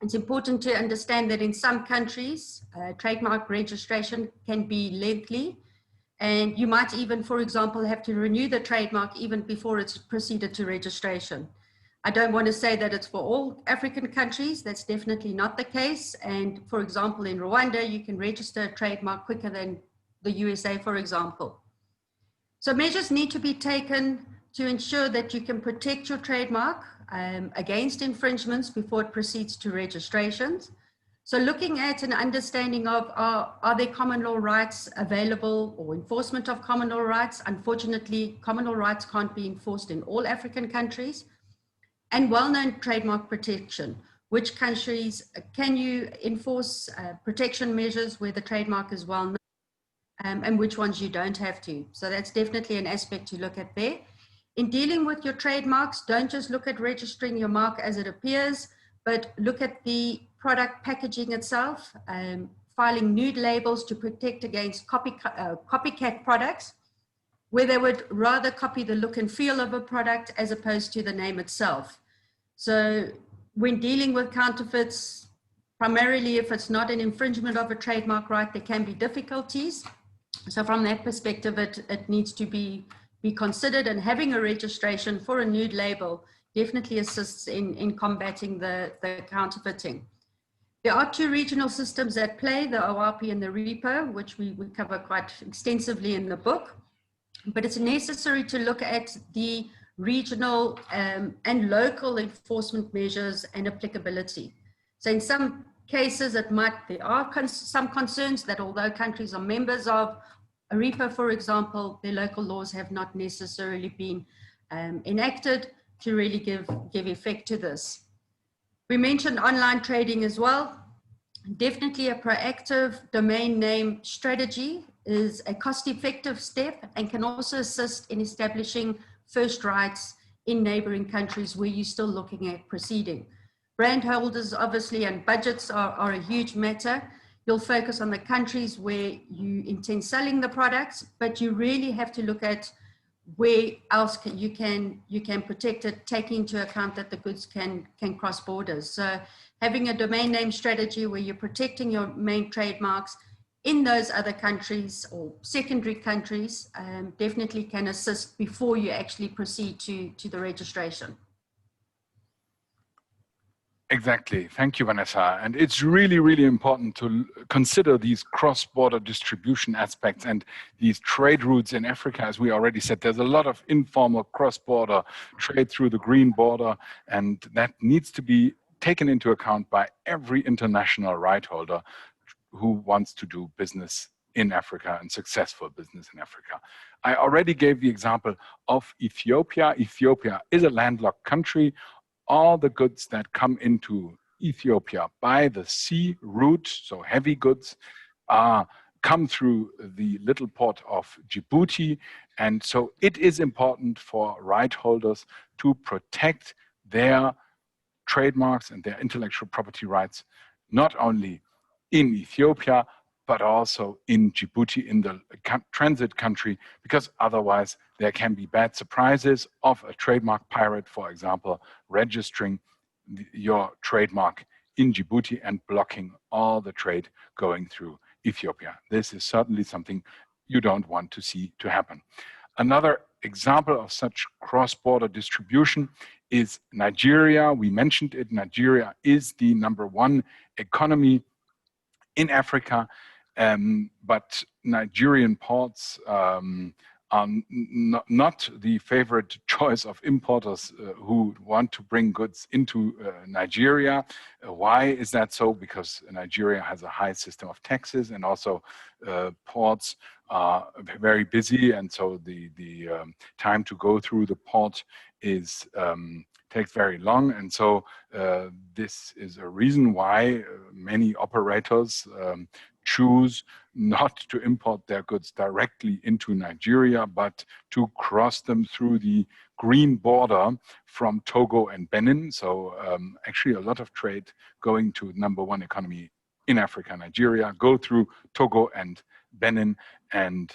It's important to understand that in some countries, trademark registration can be lengthy, and you might even, for example, have to renew the trademark even before it's proceeded to registration. I don't want to say that it's for all African countries. That's definitely not the case. And for example, in Rwanda, you can register a trademark quicker than the USA, for example. So measures need to be taken to ensure that you can protect your trademark against infringements before it proceeds to registrations. So looking at an understanding of are there common law rights available or enforcement of common law rights? Unfortunately, common law rights can't be enforced in all African countries. And well-known trademark protection. Which countries can you enforce protection measures where the trademark is well-known, and which ones you don't have to? So that's definitely an aspect to look at there. In dealing with your trademarks, don't just look at registering your mark as it appears, but look at the product packaging itself, filing nude labels to protect against copycat products, where they would rather copy the look and feel of a product as opposed to the name itself. So when dealing with counterfeits, primarily if it's not an infringement of a trademark right, there can be difficulties. So from that perspective, it needs to be considered, and having a registration for a nude label definitely assists in combating the counterfeiting. There are two regional systems at play, the ORP and the REPO, which we cover quite extensively in the book. But it's necessary to look at the regional and local enforcement measures and applicability. So in some cases, there are some concerns that although countries are members of a REPO, for example, their local laws have not necessarily been enacted to really give effect to this. We mentioned online trading as well. Definitely a proactive domain name strategy is a cost-effective step and can also assist in establishing first rights in neighboring countries where you're still looking at proceeding. Brand holders, obviously, and budgets are a huge matter. You'll focus on the countries where you intend selling the products, but you really have to look at where else you can protect it, taking into account that the goods can cross borders. So having a domain name strategy where you're protecting your main trademarks in those other countries or secondary countries definitely can assist before you actually proceed to the registration. Exactly. Thank you, Vanessa. And it's really, really important to consider these cross-border distribution aspects and these trade routes in Africa. As we already said, there's a lot of informal cross-border trade through the green border, and that needs to be taken into account by every international right holder who wants to do business in Africa and successful business in Africa. I already gave the example of Ethiopia. Ethiopia is a landlocked country. All the goods that come into Ethiopia by the sea route, so heavy goods, come through the little port of Djibouti. And so it is important for right holders to protect their trademarks and their intellectual property rights, not only in Ethiopia, but also in Djibouti, in the transit country, because otherwise there can be bad surprises of a trademark pirate, for example, registering your trademark in Djibouti and blocking all the trade going through Ethiopia. This is certainly something you don't want to see to happen. Another example of such cross-border distribution is Nigeria. We mentioned it. Nigeria is the #1 economy in Africa, but Nigerian ports are not the favorite choice of importers who want to bring goods into Nigeria. Why is that so? Because Nigeria has a high system of taxes, and also ports are very busy, and so the time to go through the port is takes very long. And so this is a reason why many operators choose not to import their goods directly into Nigeria, but to cross them through the green border from Togo and Benin. So actually a lot of trade going to #1 economy in Africa, Nigeria, go through Togo and Benin. And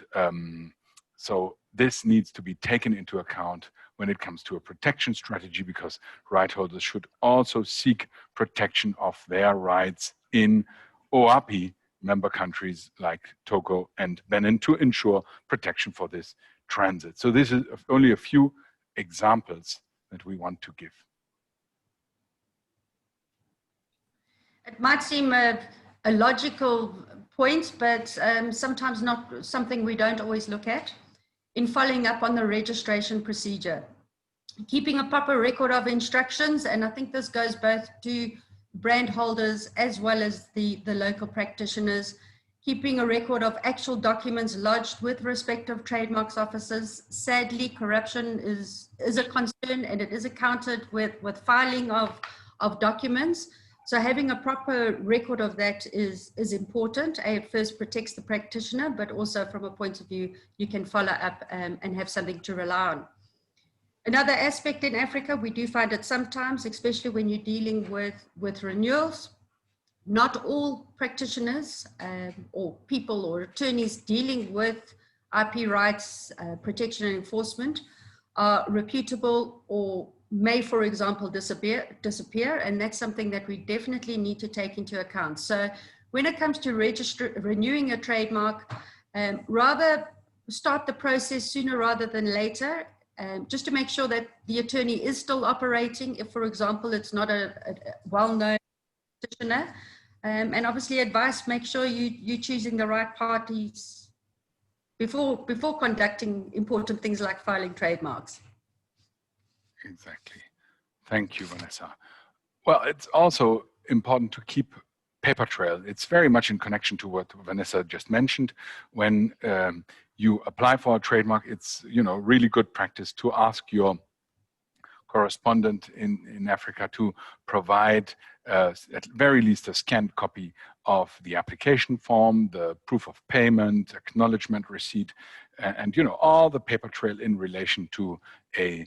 so this needs to be taken into account when it comes to a protection strategy, because right holders should also seek protection of their rights in OAPI member countries like Togo and Benin to ensure protection for this transit. So this is only a few examples that we want to give. It might seem a logical point, but sometimes not something we don't always look at in following up on the registration procedure. Keeping a proper record of instructions, and I think this goes both to brand holders as well as the local practitioners, keeping a record of actual documents lodged with respective trademarks offices. Sadly, corruption is a concern, and it is accounted with filing of documents. So having a proper record of that is important. It first protects the practitioner, but also from a point of view, you can follow up and have something to rely on. Another aspect in Africa, we do find it sometimes, especially when you're dealing with renewals, not all practitioners or people or attorneys dealing with IP rights, protection and enforcement are reputable or may, for example, disappear, and that's something that we definitely need to take into account. So when it comes to renewing a trademark, rather start the process sooner rather than later, just to make sure that the attorney is still operating if, for example, it's not a well-known practitioner. And obviously advice, make sure you're choosing the right parties before conducting important things like filing trademarks. Exactly. Thank you, Vanessa. Well, it's also important to keep paper trail. It's very much in connection to what Vanessa just mentioned. When you apply for a trademark, it's really good practice to ask your correspondent in Africa to provide at very least a scanned copy of the application form, the proof of payment, acknowledgement receipt, and all the paper trail in relation to a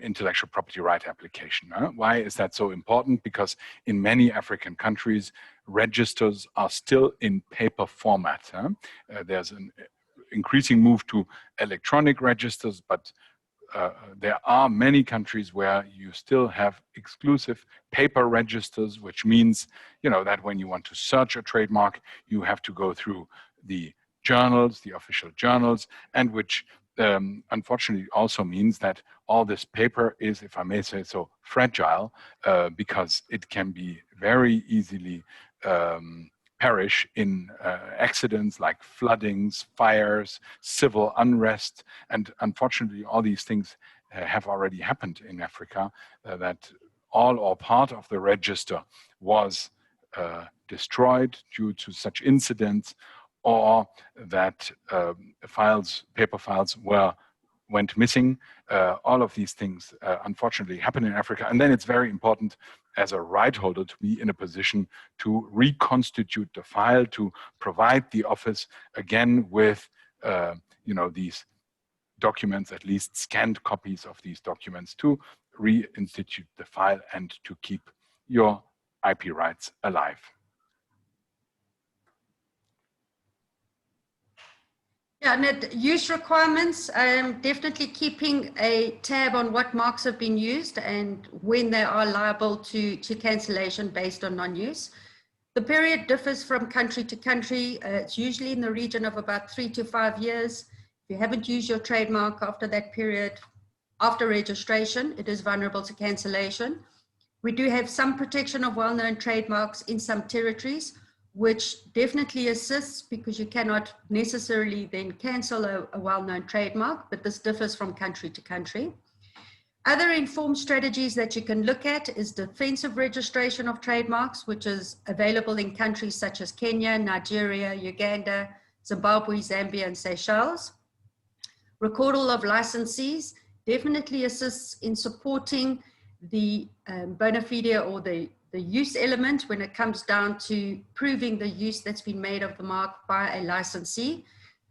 intellectual property right application. Why is that so important? Because in many African countries, registers are still in paper format. There's an increasing move to electronic registers, but there are many countries where you still have exclusive paper registers, which means that when you want to search a trademark, you have to go through the journals, the official journals, and which unfortunately also means that all this paper is, if I may say so, fragile, because it can be very easily perish in accidents like floodings, fires, civil unrest. And unfortunately, all these things have already happened in Africa, that all or part of the register was destroyed due to such incidents, or that paper files went missing. All of these things unfortunately happen in Africa. And then it's very important as a right holder to be in a position to reconstitute the file, to provide the office again with these documents, at least scanned copies of these documents, to reinstitute the file and to keep your IP rights alive. Yeah, and use requirements, definitely keeping a tab on what marks have been used and when they are liable to cancellation based on non-use. The period differs from country to country. It's usually in the region of about 3 to 5 years. If you haven't used your trademark after that period, after registration, it is vulnerable to cancellation. We do have some protection of well-known trademarks in some territories, which definitely assists because you cannot necessarily then cancel a well-known trademark, but this differs from country to country. Other informed strategies that you can look at is defensive registration of trademarks, which is available in countries such as Kenya, Nigeria, Uganda, Zimbabwe, Zambia, and Seychelles. Recordal of licensees definitely assists in supporting the bona fide or the use element when it comes down to proving the use that's been made of the mark by a licensee.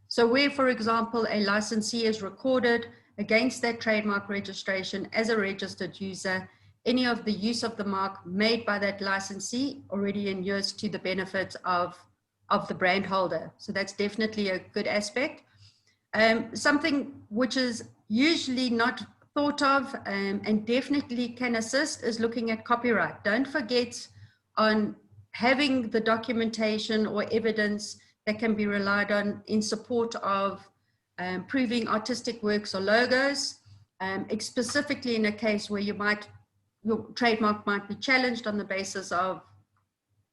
So where, for example, a licensee is recorded against that trademark registration as a registered user, any of the use of the mark made by that licensee already inures to the benefit of the brand holder. So that's definitely a good aspect. Something which is usually not thought of and definitely can assist is looking at copyright. Don't forget on having the documentation or evidence that can be relied on in support of proving artistic works or logos, specifically in a case where your trademark might be challenged on the basis of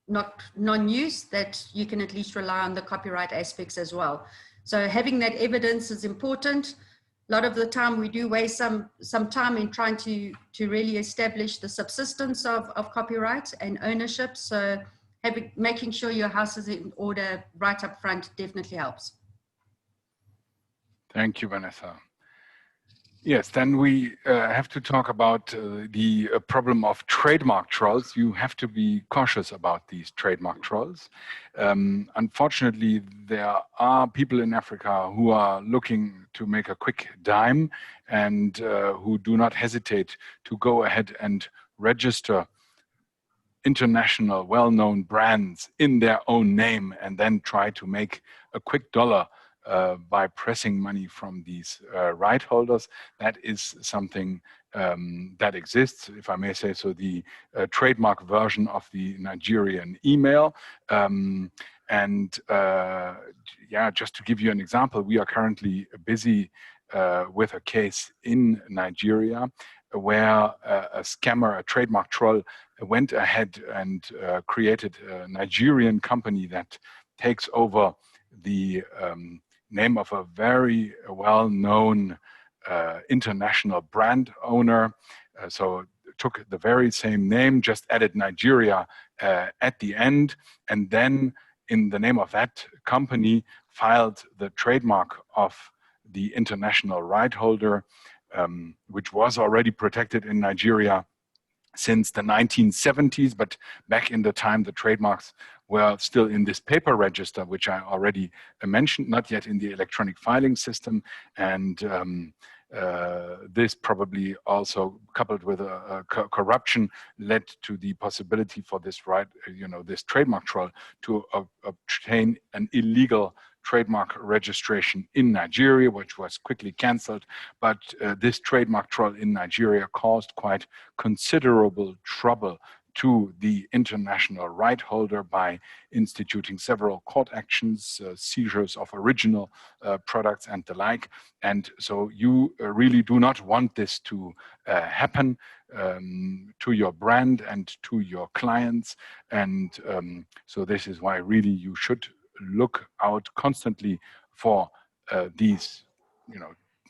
non-use, that you can at least rely on the copyright aspects as well. So having that evidence is important. A lot of the time we do waste some time in trying to really establish the subsistence of copyright and ownership. So making sure your house is in order right up front definitely helps. Thank you, Vanessa. Yes, then we have to talk about the problem of trademark trolls. You have to be cautious about these trademark trolls. Unfortunately, there are people in Africa who are looking to make a quick dime and who do not hesitate to go ahead and register international well-known brands in their own name and then try to make a quick dollar by pressing money from these right holders. That is something that exists, if I may say so, the trademark version of the Nigerian email. Yeah, just to give you an example, we are currently busy with a case in Nigeria where a scammer, a trademark troll, went ahead and created a Nigerian company that takes over the name of a very well-known international brand owner. So took the very same name, just added Nigeria at the end, and then in the name of that company filed the trademark of the international right holder, which was already protected in Nigeria since the 1970s, but back in the time the trademarks were still in this paper register, which I already mentioned, not yet in the electronic filing system. And this probably also, coupled with corruption, led to the possibility for this this trademark troll to obtain an illegal trademark registration in Nigeria, which was quickly cancelled. But this trademark troll in Nigeria caused quite considerable trouble to the international right holder by instituting several court actions, seizures of original products and the like. And so you really do not want this to happen to your brand and to your clients. And so this is why really you should look out constantly for these,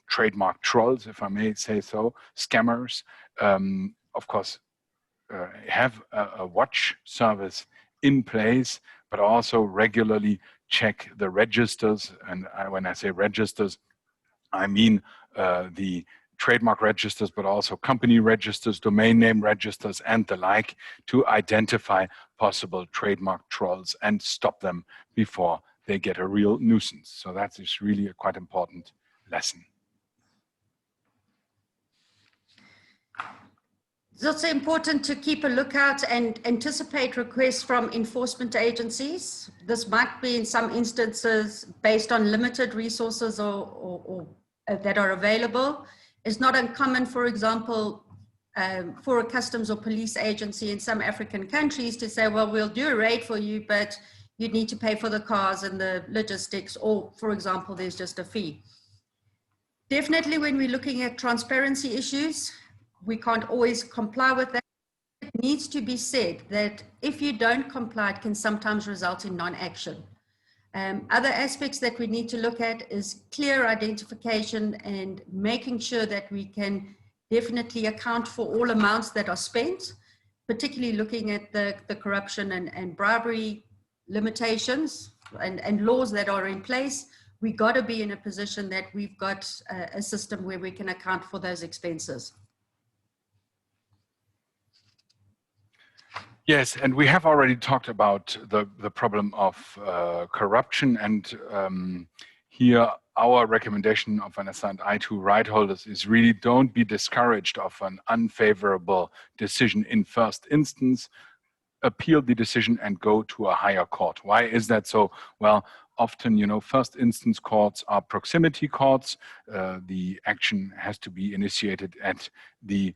trademark trolls, if I may say so, scammers. Of course, have a watch service in place, but also regularly check the registers. And when I say registers, I mean the trademark registers, but also company registers, domain name registers, and the like, to identify possible trademark trolls and stop them before they get a real nuisance. So that is really a quite important lesson. It's also important to keep a lookout and anticipate requests from enforcement agencies. This might be in some instances based on limited resources or that are available. It's not uncommon, for example, for a customs or police agency in some African countries to say, well, we'll do a raid for you, but you need to pay for the cars and the logistics, or for example, there's just a fee. Definitely when we're looking at transparency issues, we can't always comply with that. It needs to be said that if you don't comply, it can sometimes result in non-action. Other aspects that we need to look at is clear identification and making sure that we can definitely account for all amounts that are spent, particularly looking at the corruption and bribery limitations and laws that are in place. We got to be in a position that we've got a system where we can account for those expenses. Yes, and we have already talked about the problem of corruption, and here our recommendation of Vanessa and I to right holders is really don't be discouraged of an unfavorable decision in first instance. Appeal the decision and go to a higher court. Why is that so? Well, often, you know, first instance courts are proximity courts. The action has to be initiated at the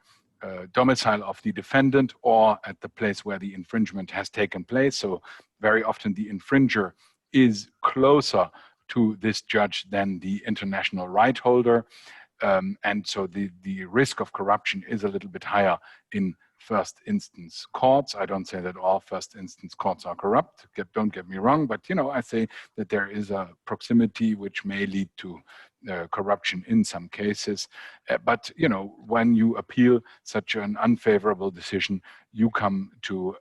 domicile of the defendant or at the place where the infringement has taken place. So very often the infringer is closer to this judge than the international right holder. And so the risk of corruption is a little bit higher in first instance courts. I don't say that all first instance courts are corrupt, don't get me wrong, but you know, I say that there is a proximity which may lead to corruption in some cases. But you know, when you appeal such an unfavorable decision, you come to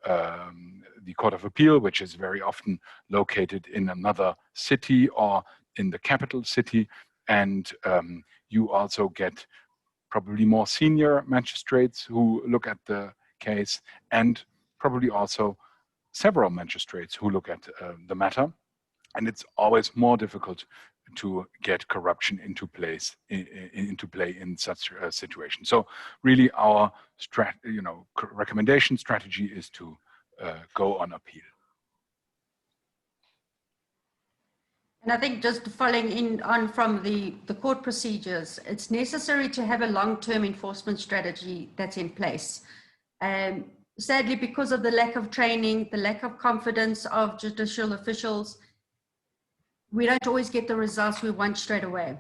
the Court of Appeal, which is very often located in another city or in the capital city, and you also get probably more senior magistrates who look at the case, and probably also several magistrates who look at the matter. And it's always more difficult to get corruption into play in such a situation. So really our recommendation strategy is to go on appeal. And I think just following on from the court procedures, it's necessary to have a long-term enforcement strategy that's in place. Sadly, because of the lack of training, the lack of confidence of judicial officials, we don't always get the results we want straight away.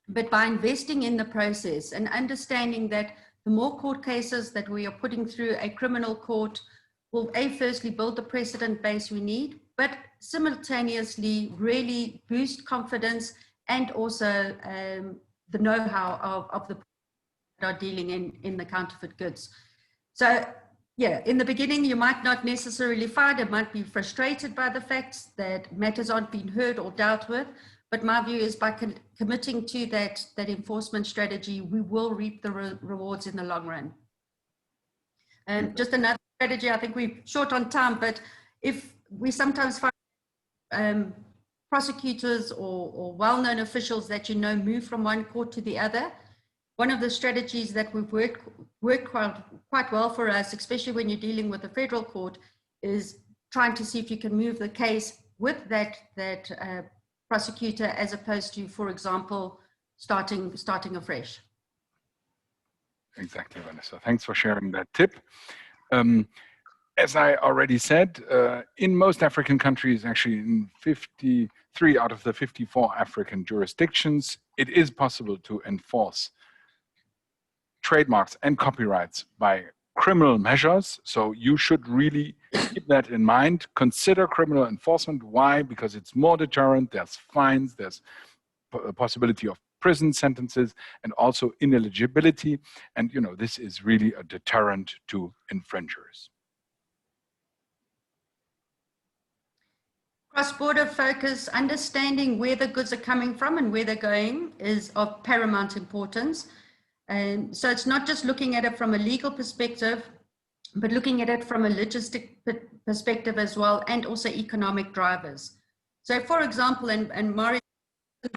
But by investing in the process and understanding that the more court cases that we are putting through a criminal court will firstly build the precedent base we need, but simultaneously really boost confidence and also the know-how of the that are dealing in the counterfeit goods. So yeah, in the beginning, you might not necessarily find, it might be frustrated by the fact that matters aren't being heard or dealt with. But my view is by committing to that enforcement strategy, we will reap the rewards in the long run. And just another strategy, I think we're short on time, but if we sometimes find prosecutors or well-known officials that you know move from one court to the other, one of the strategies that we've worked quite well for us, especially when you're dealing with the federal court, is trying to see if you can move the case with that prosecutor as opposed to, for example, starting afresh. Exactly, Vanessa. Thanks for sharing that tip. As I already said, in most African countries, actually in 53 out of the 54 African jurisdictions, it is possible to enforce trademarks and copyrights by criminal measures. So you should really keep that in mind. Consider criminal enforcement. Why? Because it's more deterrent. There's fines. There's a possibility of prison sentences and also ineligibility. And you know, this is really a deterrent to infringers. Cross-border focus, understanding where the goods are coming from and where they're going is of paramount importance. And so it's not just looking at it from a legal perspective, but looking at it from a logistic perspective as well, and also economic drivers. So for example, and Marius,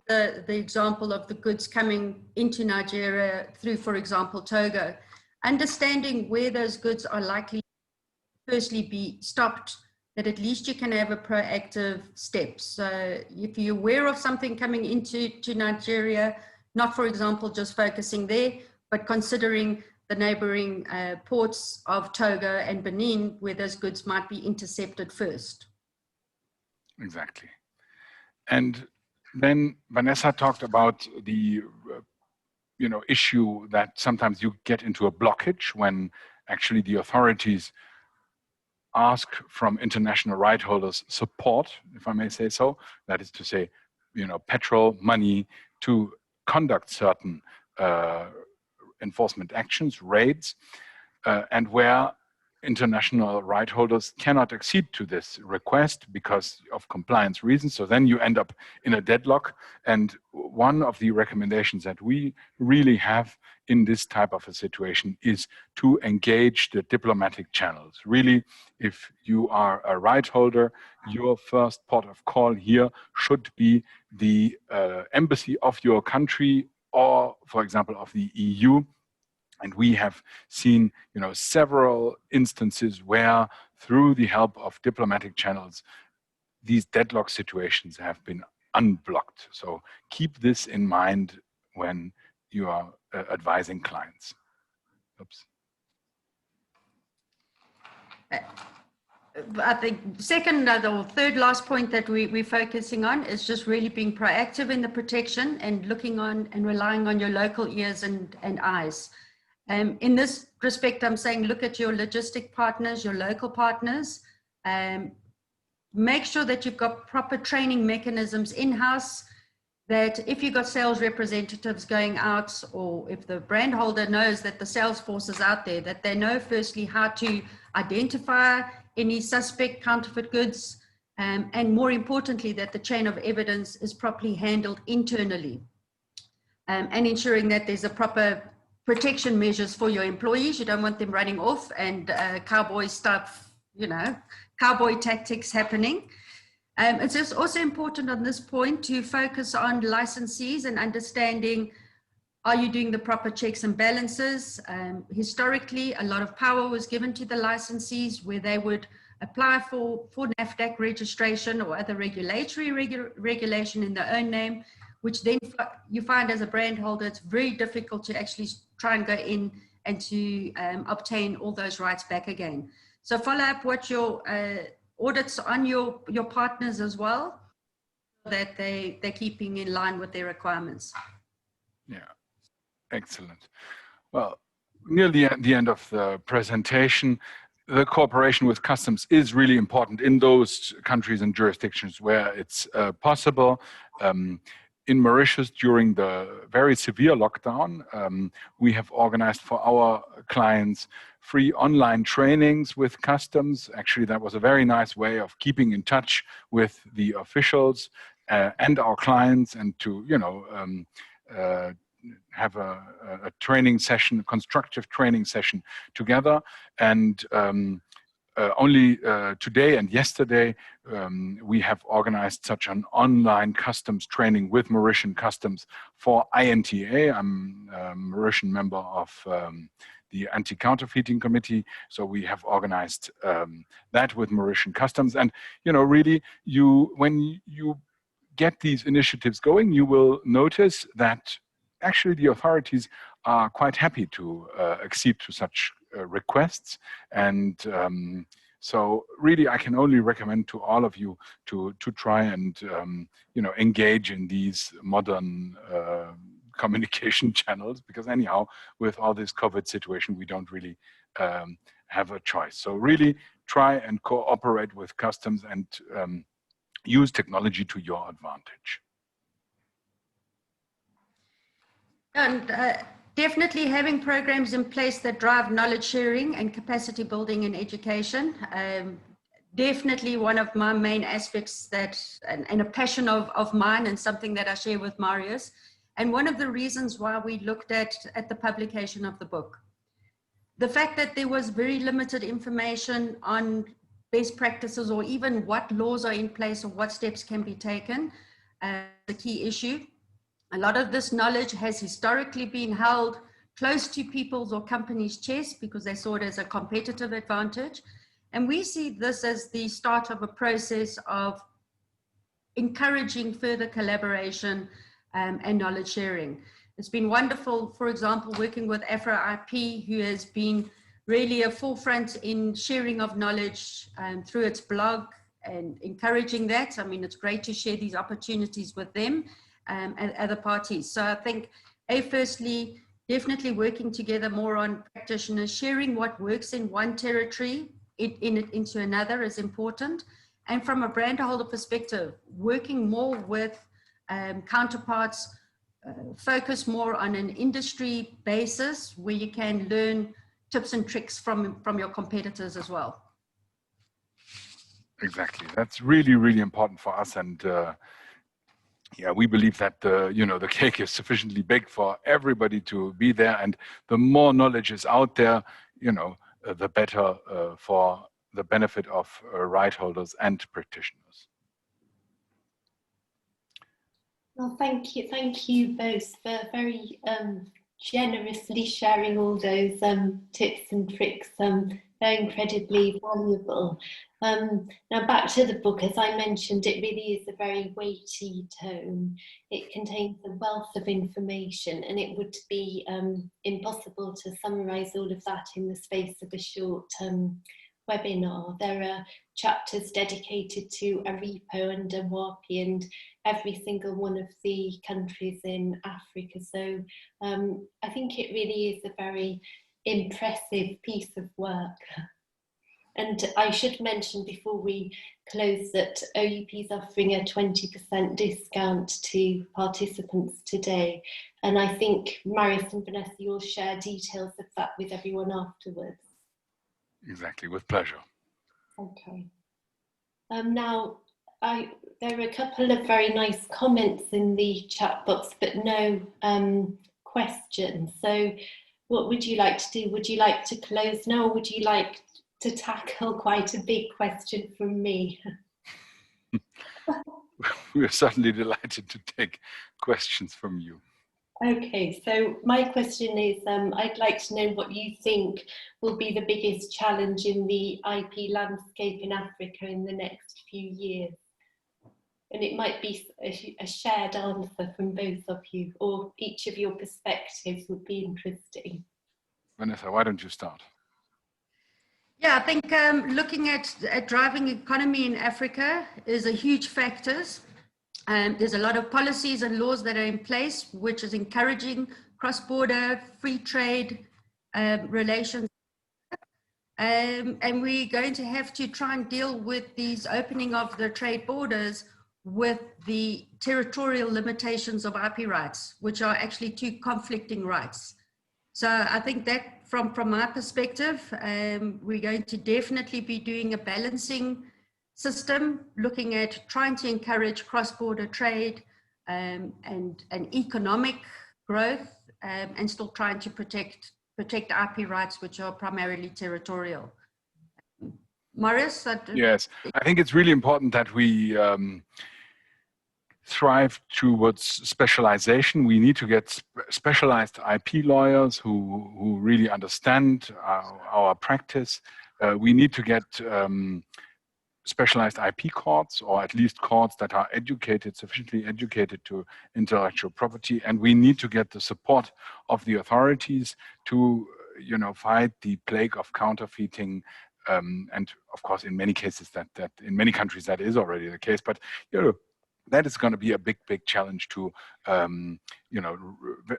the example of the goods coming into Nigeria through, for example, Togo, understanding where those goods are likely to firstly be stopped, that at least you can have a proactive step. So if you're aware of something coming into Nigeria, not, for example, just focusing there, but considering the neighboring ports of Togo and Benin, where those goods might be intercepted first. Exactly. And then Vanessa talked about the issue that sometimes you get into a blockage when actually the authorities ask from international right holders support, if I may say so. That is to say, petrol, money to conduct certain enforcement actions, raids, and where international right holders cannot accede to this request because of compliance reasons. So then you end up in a deadlock. And one of the recommendations that we really have in this type of a situation is to engage the diplomatic channels. Really, if you are a right holder, your first port of call here should be the embassy of your country, or, for example, of the EU. And we have seen, several instances where, through the help of diplomatic channels, these deadlock situations have been unblocked. So keep this in mind when you are advising clients. Oops. I think second or third last point that we're focusing on is just really being proactive in the protection and looking on and relying on your local ears and eyes. In this respect, I'm saying look at your logistic partners, your local partners. Make sure that you've got proper training mechanisms in-house, that if you've got sales representatives going out, or if the brand holder knows that the sales force is out there, that they know firstly how to identify any suspect counterfeit goods, and more importantly, that the chain of evidence is properly handled internally, and ensuring that there's a proper protection measures for your employees. You don't want them running off and cowboy stuff, cowboy tactics happening. It's just also important on this point to focus on licensees and understanding, are you doing the proper checks and balances? Historically, a lot of power was given to the licensees where they would apply for NAFDAC registration or other regulatory regulation in their own name, which then you find as a brand holder, it's very difficult to actually try and go in and to obtain all those rights back again. So follow up what your audits on your partners as well, so that they're keeping in line with their requirements. Yeah, excellent. Well, near the end of the presentation, the cooperation with customs is really important in those countries and jurisdictions where it's possible. In Mauritius, during the very severe lockdown, we have organized for our clients free online trainings with customs. Actually, that was a very nice way of keeping in touch with the officials and our clients, and to have a training session, a constructive training session together. And only today and yesterday, we have organized such an online customs training with Mauritian Customs for INTA. I'm a Mauritian member of the Anti-Counterfeiting Committee, so we have organized that with Mauritian Customs. And really, when you get these initiatives going, you will notice that actually the authorities are quite happy to accede to such requests. And so really, I can only recommend to all of you to try and engage in these modern communication channels, because anyhow, with all this COVID situation, we don't really have a choice. So really try and cooperate with customs and use technology to your advantage. And definitely having programs in place that drive knowledge sharing and capacity building in education. definitely one of my main aspects that, and a passion of mine, and something that I share with Marius. And one of the reasons why we looked at the publication of the book. The fact that there was very limited information on best practices or even what laws are in place or what steps can be taken, the key issue. A lot of this knowledge has historically been held close to people's or companies' chests because they saw it as a competitive advantage. And we see this as the start of a process of encouraging further collaboration and knowledge sharing. It's been wonderful, for example, working with Afro IP, who has been really a forefront in sharing of knowledge through its blog and encouraging that. I mean, it's great to share these opportunities with them and other parties. So I think, firstly, definitely working together more on practitioners, sharing what works in one territory into another is important. And from a brand holder perspective, working more with counterparts, focus more on an industry basis where you can learn tips and tricks from your competitors as well. Exactly, that's really, really important for us. And yeah, we believe that the cake is sufficiently big for everybody to be there, and the more knowledge is out there, the better for the benefit of right holders and practitioners. Well, thank you both for very generously sharing all those tips and tricks. They're incredibly valuable. Now back to the book, as I mentioned, it really is a very weighty tome. It contains a wealth of information, and it would be impossible to summarise all of that in the space of a short webinar. There are chapters dedicated to Aripo and WAPI and every single one of the countries in Africa. So I think it really is a very impressive piece of work. And I should mention before we close that OUP is offering a 20% discount to participants today. And I think Marius and Vanessa, you'll share details of that with everyone afterwards. Exactly, with pleasure. Okay. Now, there are a couple of very nice comments in the chat box, but no questions. So what would you like to do? Would you like to close now, or would you like to tackle quite a big question from me? We're certainly delighted to take questions from you. Okay, so my question is, I'd like to know what you think will be the biggest challenge in the IP landscape in Africa in the next few years. And it might be a shared answer from both of you, or each of your perspectives would be interesting. Vanessa, why don't you start? Yeah, I think looking at driving economy in Africa is a huge factor. There's a lot of policies and laws that are in place, which is encouraging cross-border free trade relations. And we're going to have to try and deal with these opening of the trade borders with the territorial limitations of IP rights, which are actually two conflicting rights. So I think that from my perspective, we're going to definitely be doing a balancing system, looking at trying to encourage cross-border trade and economic growth, and still trying to protect IP rights, which are primarily territorial. Marius? Yes, I think it's really important that we thrive towards specialization. We need to get specialized IP lawyers who really understand our practice. We need to get specialized IP courts, or at least courts that are sufficiently educated to intellectual property. And we need to get the support of the authorities to, fight the plague of counterfeiting. And of course, in many cases, that in many countries that is already the case. But that is going to be a big challenge to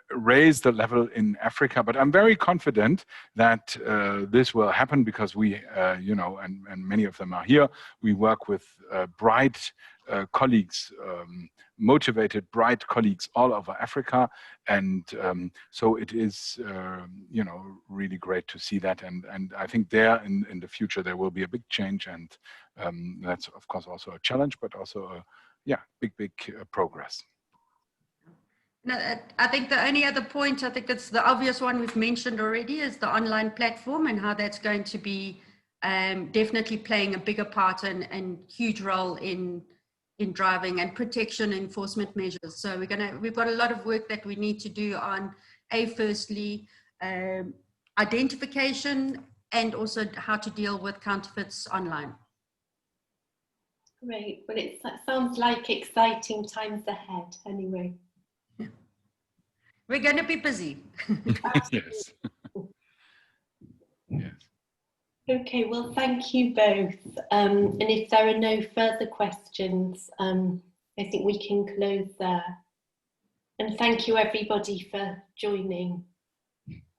raise the level in Africa. But I'm very confident that this will happen, because we and many of them are here. We work with bright colleagues, motivated, bright colleagues all over Africa. And so it is, you know, really great to see that. And I think there in the future, there will be a big change. And that's, of course, also a challenge, but also a, yeah, big progress. No, I think the only other point, I think it's the obvious one we've mentioned already, is the online platform and how that's going to be definitely playing a bigger part and huge role in driving and protection enforcement measures. So we've got a lot of work that we need to do on firstly, identification and also how to deal with counterfeits online. Great. Well, it sounds like exciting times ahead anyway. We're going to be busy. Yes. Yes. Okay, well, thank you both. And if there are no further questions, I think we can close there. And thank you everybody for joining.